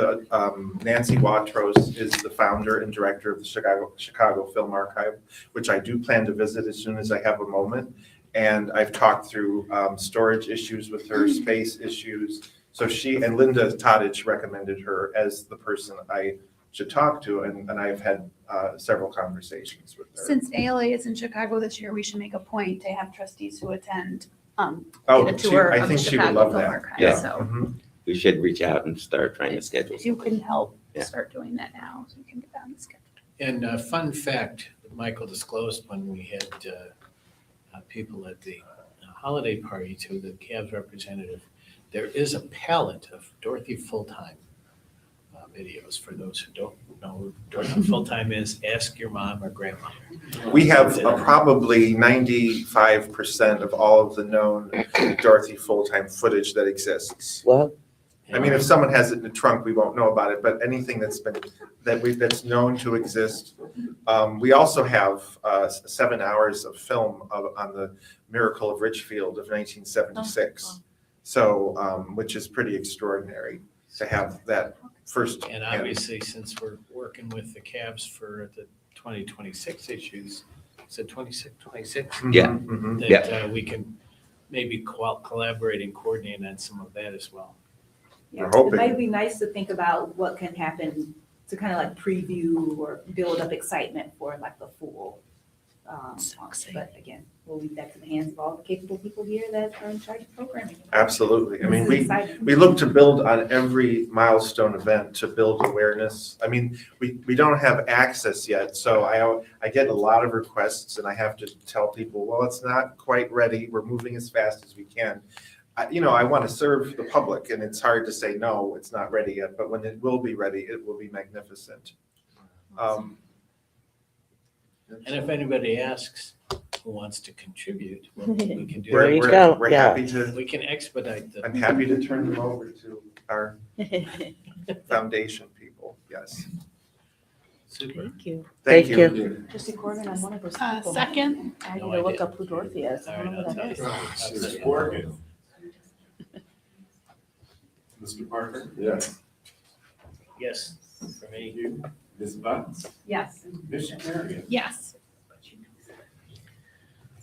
Nancy Watros is the founder and director of the Chicago Film Archive, which I do plan to visit as soon as I have a moment. And I've talked through storage issues with her, space issues, So she, and Linda Todich recommended her as the person I should talk to, and I've had several conversations with her. Since ALA is in Chicago this year, we should make a point to have trustees who attend, Oh, get a tour I of the think she would Chicago love Film that. Archive, Yeah. so Mhm. We should reach out and start trying to schedule. if you can help Yeah. start doing that now, so we can get that on the schedule. And a fun fact that Michael disclosed when we had people at the holiday party to the CABS representative, there is a palette of Dorothy Full-Time videos. For those who don't know who Dorothy Full-Time is, ask your mom or grandma. We have probably 95% of all of the known Dorothy Full-Time footage that exists. Well, I mean, if someone has it in the trunk, we won't know about it, but anything that's known to exist. We also have 7 hours of film on the Miracle of Richfield of 1976. So, which is pretty extraordinary to have that first. And obviously, since we're working with the CABS for the 2026 issues, is it 26? Yeah. Mhm. That we can maybe collaborate and coordinate on some of that as well. Yeah, We're it hoping. might be nice to think about what can happen to kind of like preview or build up excitement for like the full. But again, we'll leave that to the hands of all the capable people here that are in charge of programming. Absolutely. I mean, This is exciting. we look to build on every milestone event to build awareness. I mean, we don't have access yet, so I get a lot of requests and I have to tell people, well, it's not quite ready. We're moving as fast as we can. I want to serve the public, and it's hard to say, no, it's not ready yet, but when it will be ready, it will be magnificent. And if anybody asks who wants to contribute, we can do There that. you go, We're yeah. happy to, We can expedite the. I'm happy to turn them over to our foundation people, yes. Super. Thank you. Thank Thank you. Trustee Corrigan, I'm one of those people. Second, I need No to look idea. up who Dorothy is. I All don't right, know I'll who that tell is. you. Mr. Corrigan. Mr. Parker? Yes. Yes, for me. You. Ms. Butts? Yes. Ms. Shakarian? yes.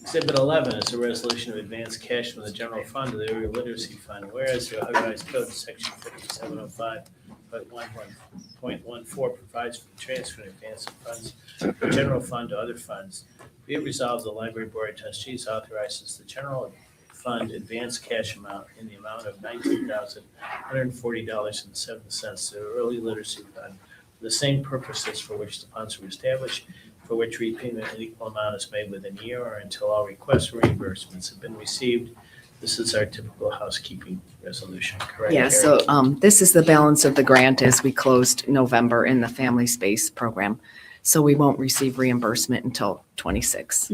Exhibit 11 is a resolution of advance cash from the general fund to the Early Literacy Fund. Whereas the Ohio Revised Code, section 5705.14 provides for the transfer and advance of funds from the general fund to other funds. Be it resolved, the Library Board of Trustees authorizes the general fund advance cash amount in the amount of $19,140.07 to the Early Literacy Fund for the same purposes for which the funds were established, for which repayment in equal amount is made within a year or until all requests for reimbursements have been received. This is our typical housekeeping resolution, correct? Yeah, Carrie? so this is the balance of the grant as we closed November in the Family Space Program. So we won't receive reimbursement until '26.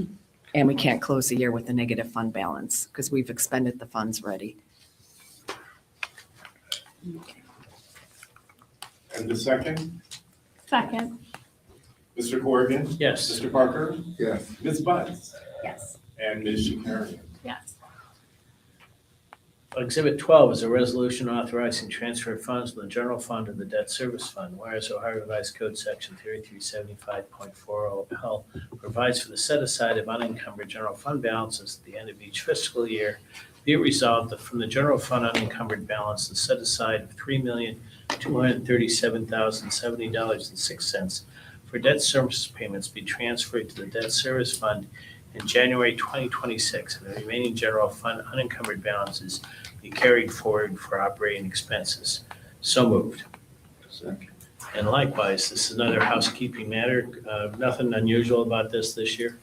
And we can't close the year with a negative fund balance because we've expended the funds ready. And the second? Second, Mr. Corrigan? Yes. Mr. Parker? Yes. Ms. Butts? Yes. And Ms. Shakarian? yes. Exhibit 12 is a resolution authorizing transfer of funds from the general fund to the debt service fund. Whereas Ohio Revised Code, section 3375.40L provides for the set aside of unencumbered general fund balances at the end of each fiscal year. Be it resolved that from the general fund unencumbered balance, the set aside of $3,237,070.06 for debt service payments be transferred to the debt service fund in January 2026, and the remaining general fund unencumbered balances be carried forward for operating expenses. So moved. And likewise, this is another housekeeping matter. Nothing unusual about this year.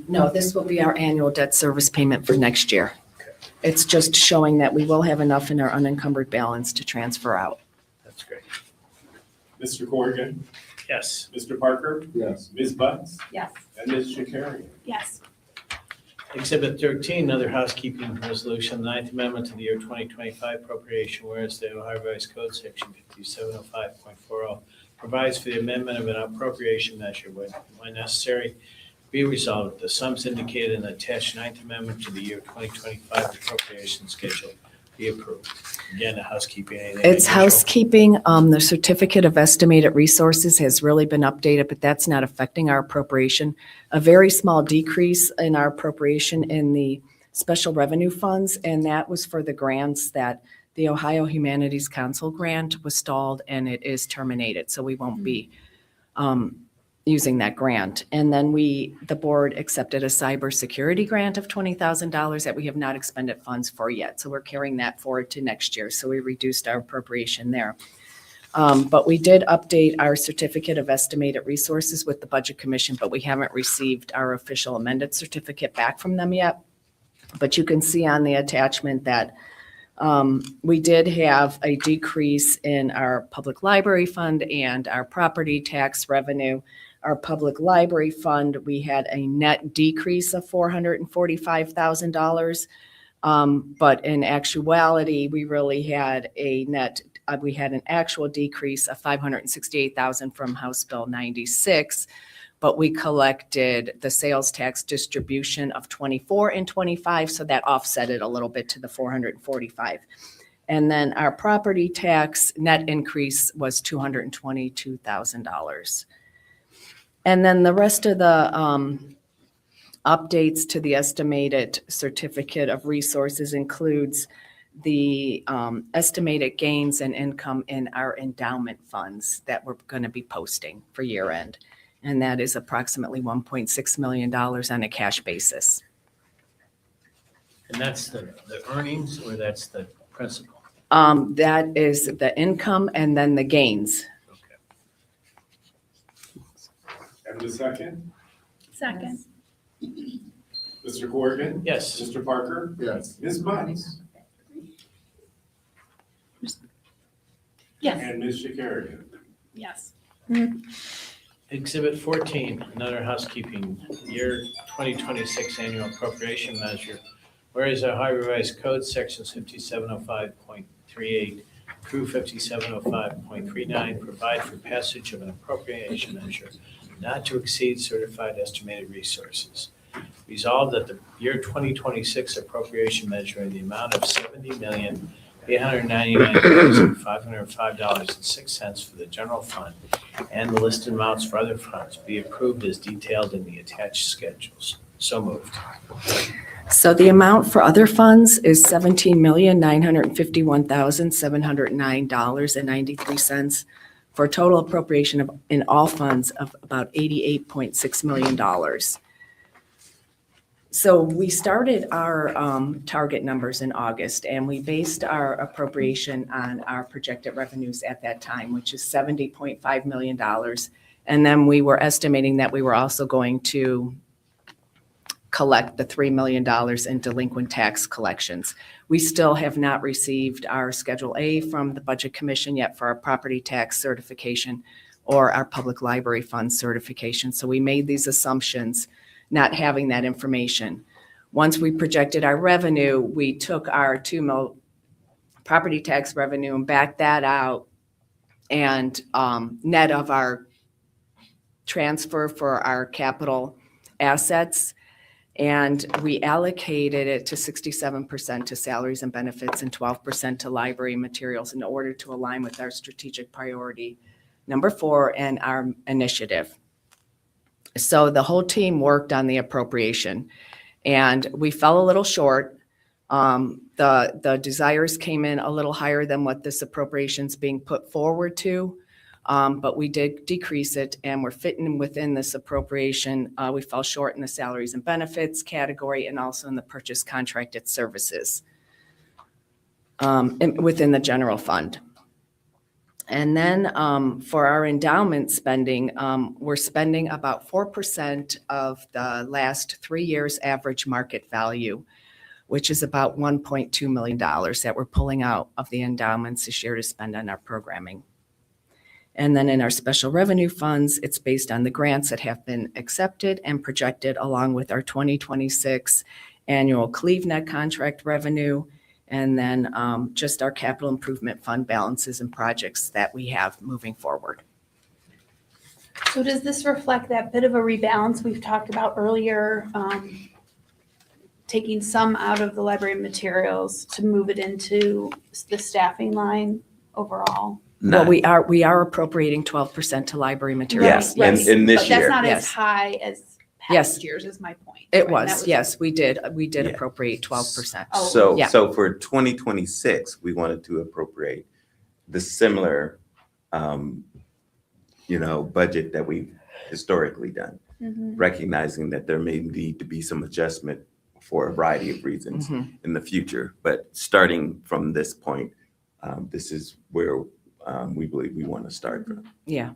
No, this will be our annual debt service payment for next year. It's just showing that we will have enough in our unencumbered balance to transfer out. That's great. Mr. Corrigan? Yes. Mr. Parker? Yes. Ms. Butts? Yes. And Ms. Shakarian? Yes. Exhibit 13, another housekeeping resolution, the Ninth Amendment to the year 2025 appropriation, whereas the Ohio Revised Code, section 5705.40, provides for the amendment of an appropriation measure when necessary. Be resolved that the sums indicated in the attached Ninth Amendment to the year 2025 appropriation schedule be approved. Again, housekeeping. Anything It's unusual? housekeeping. The certificate of estimated resources has really been updated, but that's not affecting our appropriation. A very small decrease in our appropriation in the special revenue funds, and that was for the grants that The Ohio Humanities Council grant was stalled and it is terminated, so we won't be using that grant. And then the board accepted a cybersecurity grant of $20,000 that we have not expended funds for yet. So we're carrying that forward to next year. So we reduced our appropriation there. But we did update our certificate of estimated resources with the Budget Commission, but we haven't received our official amended certificate back from them yet. But you can see on the attachment that we did have a decrease in our public library fund and our property tax revenue. Our public library fund, we had a net decrease of $445,000. But in actuality, we really had an actual decrease of $568,000 from House Bill 96. But we collected the sales tax distribution of 24 and 25, so that offset it a little bit to the 445. And then our property tax net increase was $222,000. And then the rest of the updates to the estimated certificate of resources includes the estimated gains and income in our endowment funds that we're going to be posting for year end. And that is approximately $1.6 million on a cash basis. And that's the earnings, or that's the principal? That is the income and then the gains. And the second, Second. Mr. Corrigan? Yes. Mr. Parker? Yes. Ms. Bunce? Yes. And Ms. Shakarian? Yes. Exhibit 14, another housekeeping, year 2026 annual appropriation measure. Whereas Ohio Revised Code, sections 5705.38 through 5705.39 provide for passage of an appropriation measure not to exceed certified estimated resources. Resolved that the year 2026 appropriation measure in the amount of $70,899,505.06 for the general fund and the listed amounts for other funds be approved as detailed in the attached schedules. So moved. So the amount for other funds is $17,951,709.93 for a total appropriation in all funds of about $88.6 million. So we started our target numbers in August, and we based our appropriation on our projected revenues at that time, which is $70.5 million. And then we were estimating that we were also going to collect the $3 million in delinquent tax collections. We still have not received our Schedule A from the Budget Commission yet for our property tax certification or our public library fund certification. So we made these assumptions not having that information. Once we projected our revenue, we took our property tax revenue and backed that out, and net of our transfer for our capital assets, and we allocated it to 67% to salaries and benefits and 12% to library materials in order to align with our strategic priority number 4 and our initiative. So the whole team worked on the appropriation, and we fell a little short. The desires came in a little higher than what this appropriation's being put forward to, but we did decrease it, and we're fitting within this appropriation. We fell short in the salaries and benefits category and also in the purchase contracted services within the general fund. And then for our endowment spending, we're spending about 4% of the last 3 years' average market value, which is about $1.2 million that we're pulling out of the endowments this year to spend on our programming. And then in our special revenue funds, it's based on the grants that have been accepted and projected along with our 2026 annual CleaveNet contract revenue, and then just our capital improvement fund balances and projects that we have moving forward. So does this reflect that bit of a rebalance we've talked about earlier, taking some out of the library materials to move it into the staffing line overall? Well, we are appropriating 12% to library materials. Yes, in this But year. that's not as Yes. high as Yes. past years is my point. It right? was, That yes, we did Yeah. appropriate 12%. Oh. So, Yeah. so for 2026, we wanted to appropriate the similar, budget that we've historically done, Mhm. recognizing that there may need to be some adjustment for a variety of reasons in the future. But starting from this point, this is where we believe we want to start from. Yeah.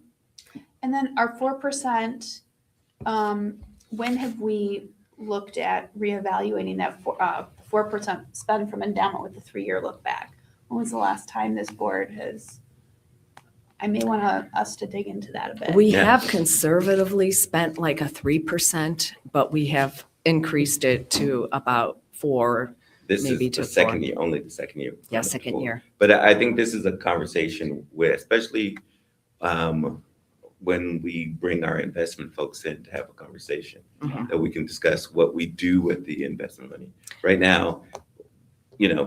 And then our 4%, when have we looked at reevaluating that 4% spend from endowment with the 3-year look back? When was the last time this board has, I may want us to dig into that a bit. We have conservatively spent like a 3%, but we have increased it to about 4, This maybe is to the 4. second year, only the second year. Yeah, second year. But I think this is a conversation where, especially when we bring our investment folks in to have a conversation, that we can discuss what we do with the investment money. Right now,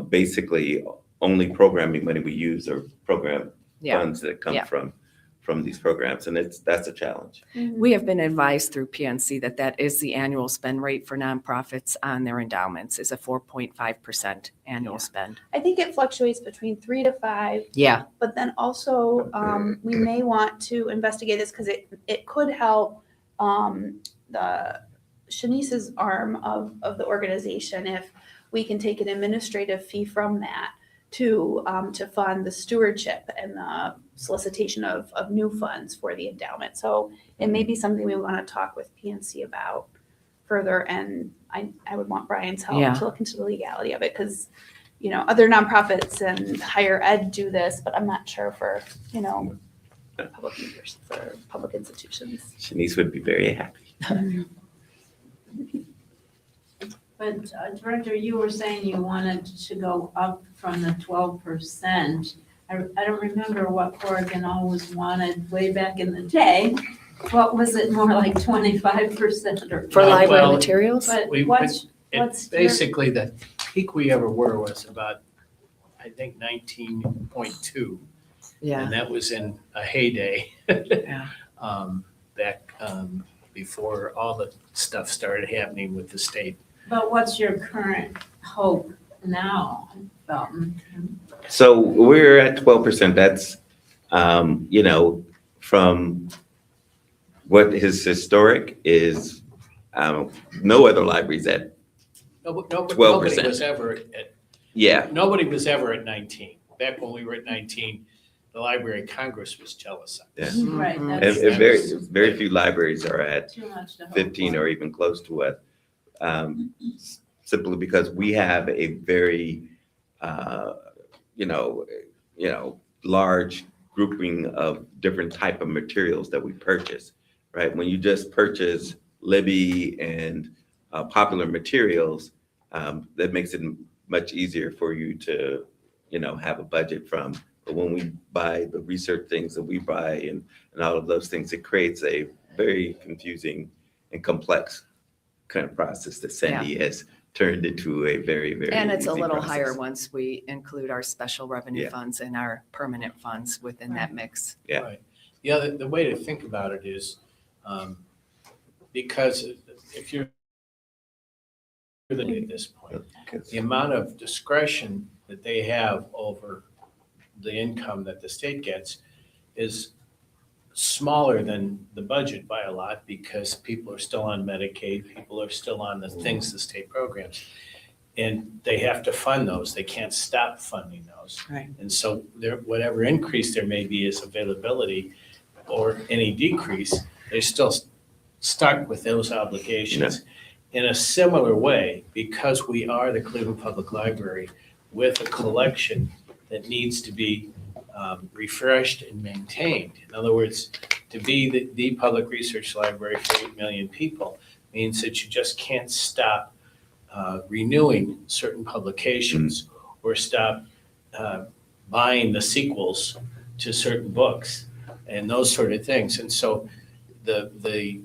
basically only programming money we use are program funds that come from these programs, and that's a challenge. We have been advised through PNC that is the annual spend rate for nonprofits on their endowments is a 4.5% annual spend. I think it fluctuates between 3 to 5. Yeah. But then also, we may want to investigate this because it could help the Shanice's arm of the organization if we can take an administrative fee from that to fund the stewardship and the solicitation of new funds for the endowment. So it may be something we want to talk with PNC about further, and I would want Brian's help to look into the legality of it, because other nonprofits and higher ed do this, but I'm not sure for public institutions. Shanice would be very happy. But Director, you were saying you wanted to go up from the 12%. I don't remember what Corrigan always wanted way back in the day. What was it, more like 25% or? For library Well, materials? But It's what's basically the peak we ever were was about, I think, 19.2. Yeah. And that was in a heyday. Yeah. Back before all the stuff started happening with the state. But what's your current hope now, Belton? So we're at 12%. That's, from what is historic is, no other libraries at Nobody 12%. was ever at. Yeah. Nobody was ever at 19. Back when we were at 19, the Library of Congress was jealous of Yeah. this. Right. And that's- very few libraries are at Too much to hope 15 for. or even close to it. Simply because we have a very, large grouping of different type of materials that we purchase, right? When you just purchase Libby and popular materials, that makes it much easier for you to, have a budget from. But when we buy the research things that we buy and all of those things, it creates a very confusing and complex kind of process that Sandy has turned into a very, very And it's a easy little process. higher once we include our special revenue Yeah. funds and our permanent funds within that mix. Yeah. Right. The way to think about it is, because if you're at this point, the amount of discretion that they have over the income that the state gets is smaller than the budget by a lot, because people are still on Medicaid, people are still on the things, the state programs. And they have to fund those. They can't stop funding those. Right. And so whatever increase there may be as availability or any decrease, they're still stuck with those obligations. In a similar way, because we are the Cleveland Public Library with a collection that needs to be refreshed and maintained. In other words, to be the public research library for 8 million people means that you just can't stop renewing certain publications or stop buying the sequels to certain books and those sort of things. And so the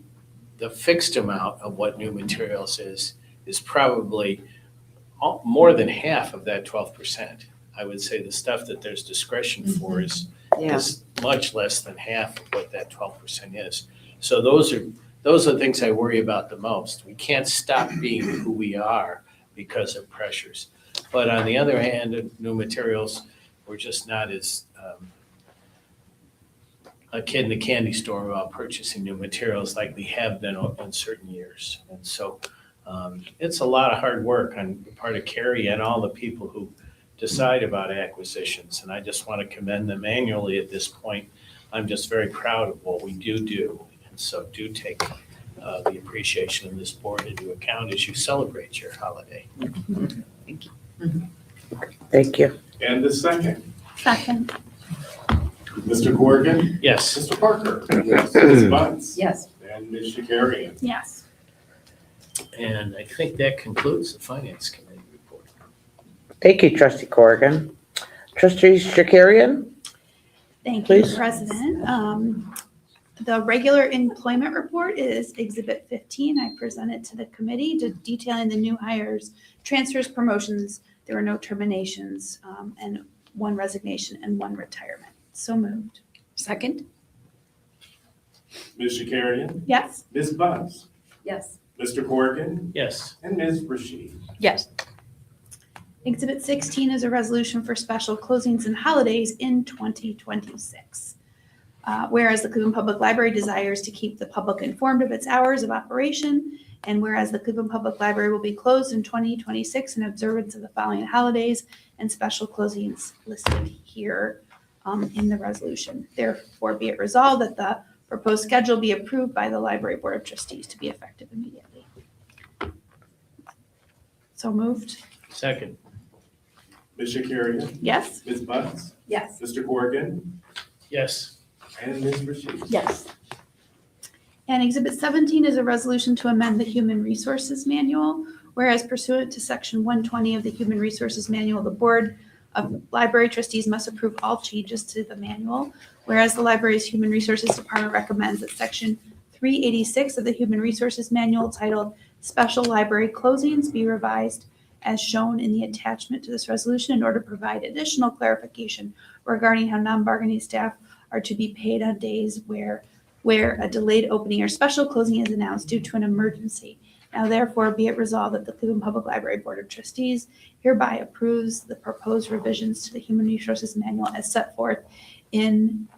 fixed amount of what new materials is probably more than half of that 12%. I would say the stuff that there's discretion for is much less than half of what that 12% is. So those those are the things I worry about the most. We can't stop being who we are because of pressures. But on the other hand, new materials, we're just not as a kid in the candy store about purchasing new materials like we have been in certain years. And so it's a lot of hard work on the part of Carrie and all the people who decide about acquisitions. And I just want to commend them annually at this point. I'm just very proud of what we do. And so do take the appreciation of this board into account as you celebrate your holiday. Thank you. Thank you. And the second, Second. Mr. Corrigan, Yes. Mr. Parker, Ms. Bunce, Yes. and Ms. Shakarian. Yes. And I think that concludes the Finance Committee report. Thank you, Trustee Corrigan. Trustee Shakarian? Thank you, Please. President. The regular employment report is Exhibit 15. I presented to the committee detailing the new hires, transfers, promotions. There were no terminations, and one resignation and one retirement. So moved. Second? Ms. Shakarian, Yes. Ms. Bunce, Yes. Mr. Corrigan, Yes. and Ms. Rashid. Yes. Exhibit 16 is a resolution for special closings and holidays in 2026. Whereas the Cleveland Public Library desires to keep the public informed of its hours of operation, and whereas the Cleveland Public Library will be closed in 2026 in observance of the following holidays and special closings listed here in the resolution. Therefore, be it resolved that the proposed schedule be approved by the Library Board of Trustees to be effective immediately. So moved. Second. Ms. Shakarian, Yes. Ms. Bunce, Yes. Mr. Corrigan, Yes. and Ms. Rashid. Yes. And Exhibit 17 is a resolution to amend the Human Resources Manual, whereas pursuant to Section 120 of the Human Resources Manual, the Board of Library Trustees must approve all changes to the manual, whereas the library's Human Resources Department recommends that Section 386 of the Human Resources Manual titled Special Library Closings be revised as shown in the attachment to this resolution in order to provide additional clarification regarding how non-bargaining staff are to be paid on days where a delayed opening or special closing is announced due to an emergency. Now therefore be it resolved that the Cleveland Public Library Board of Trustees hereby approves the proposed revisions to the Human Resources Manual as set forth in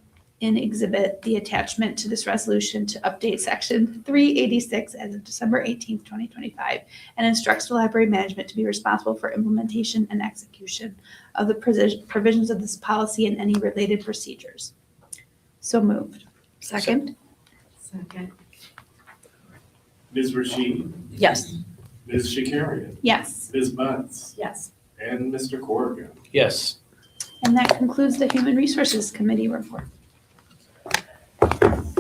exhibit, the attachment to this resolution to update Section 386 as of December 18th, 2025, and instructs the library management to be responsible for implementation and execution of the provisions of this policy and any related procedures. So moved. Second? Second. Ms. Rashid, Yes. Ms. Shakarian, Yes. Ms. Bunce, Yes. and Mr. Corrigan. Yes. And that concludes the Human Resources Committee report.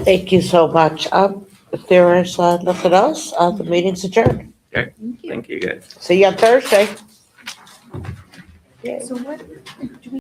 Thank you so much. If there is nothing else, the meeting's adjourned. Okay, Thank you. thank you guys. See you on Thursday. So what, do we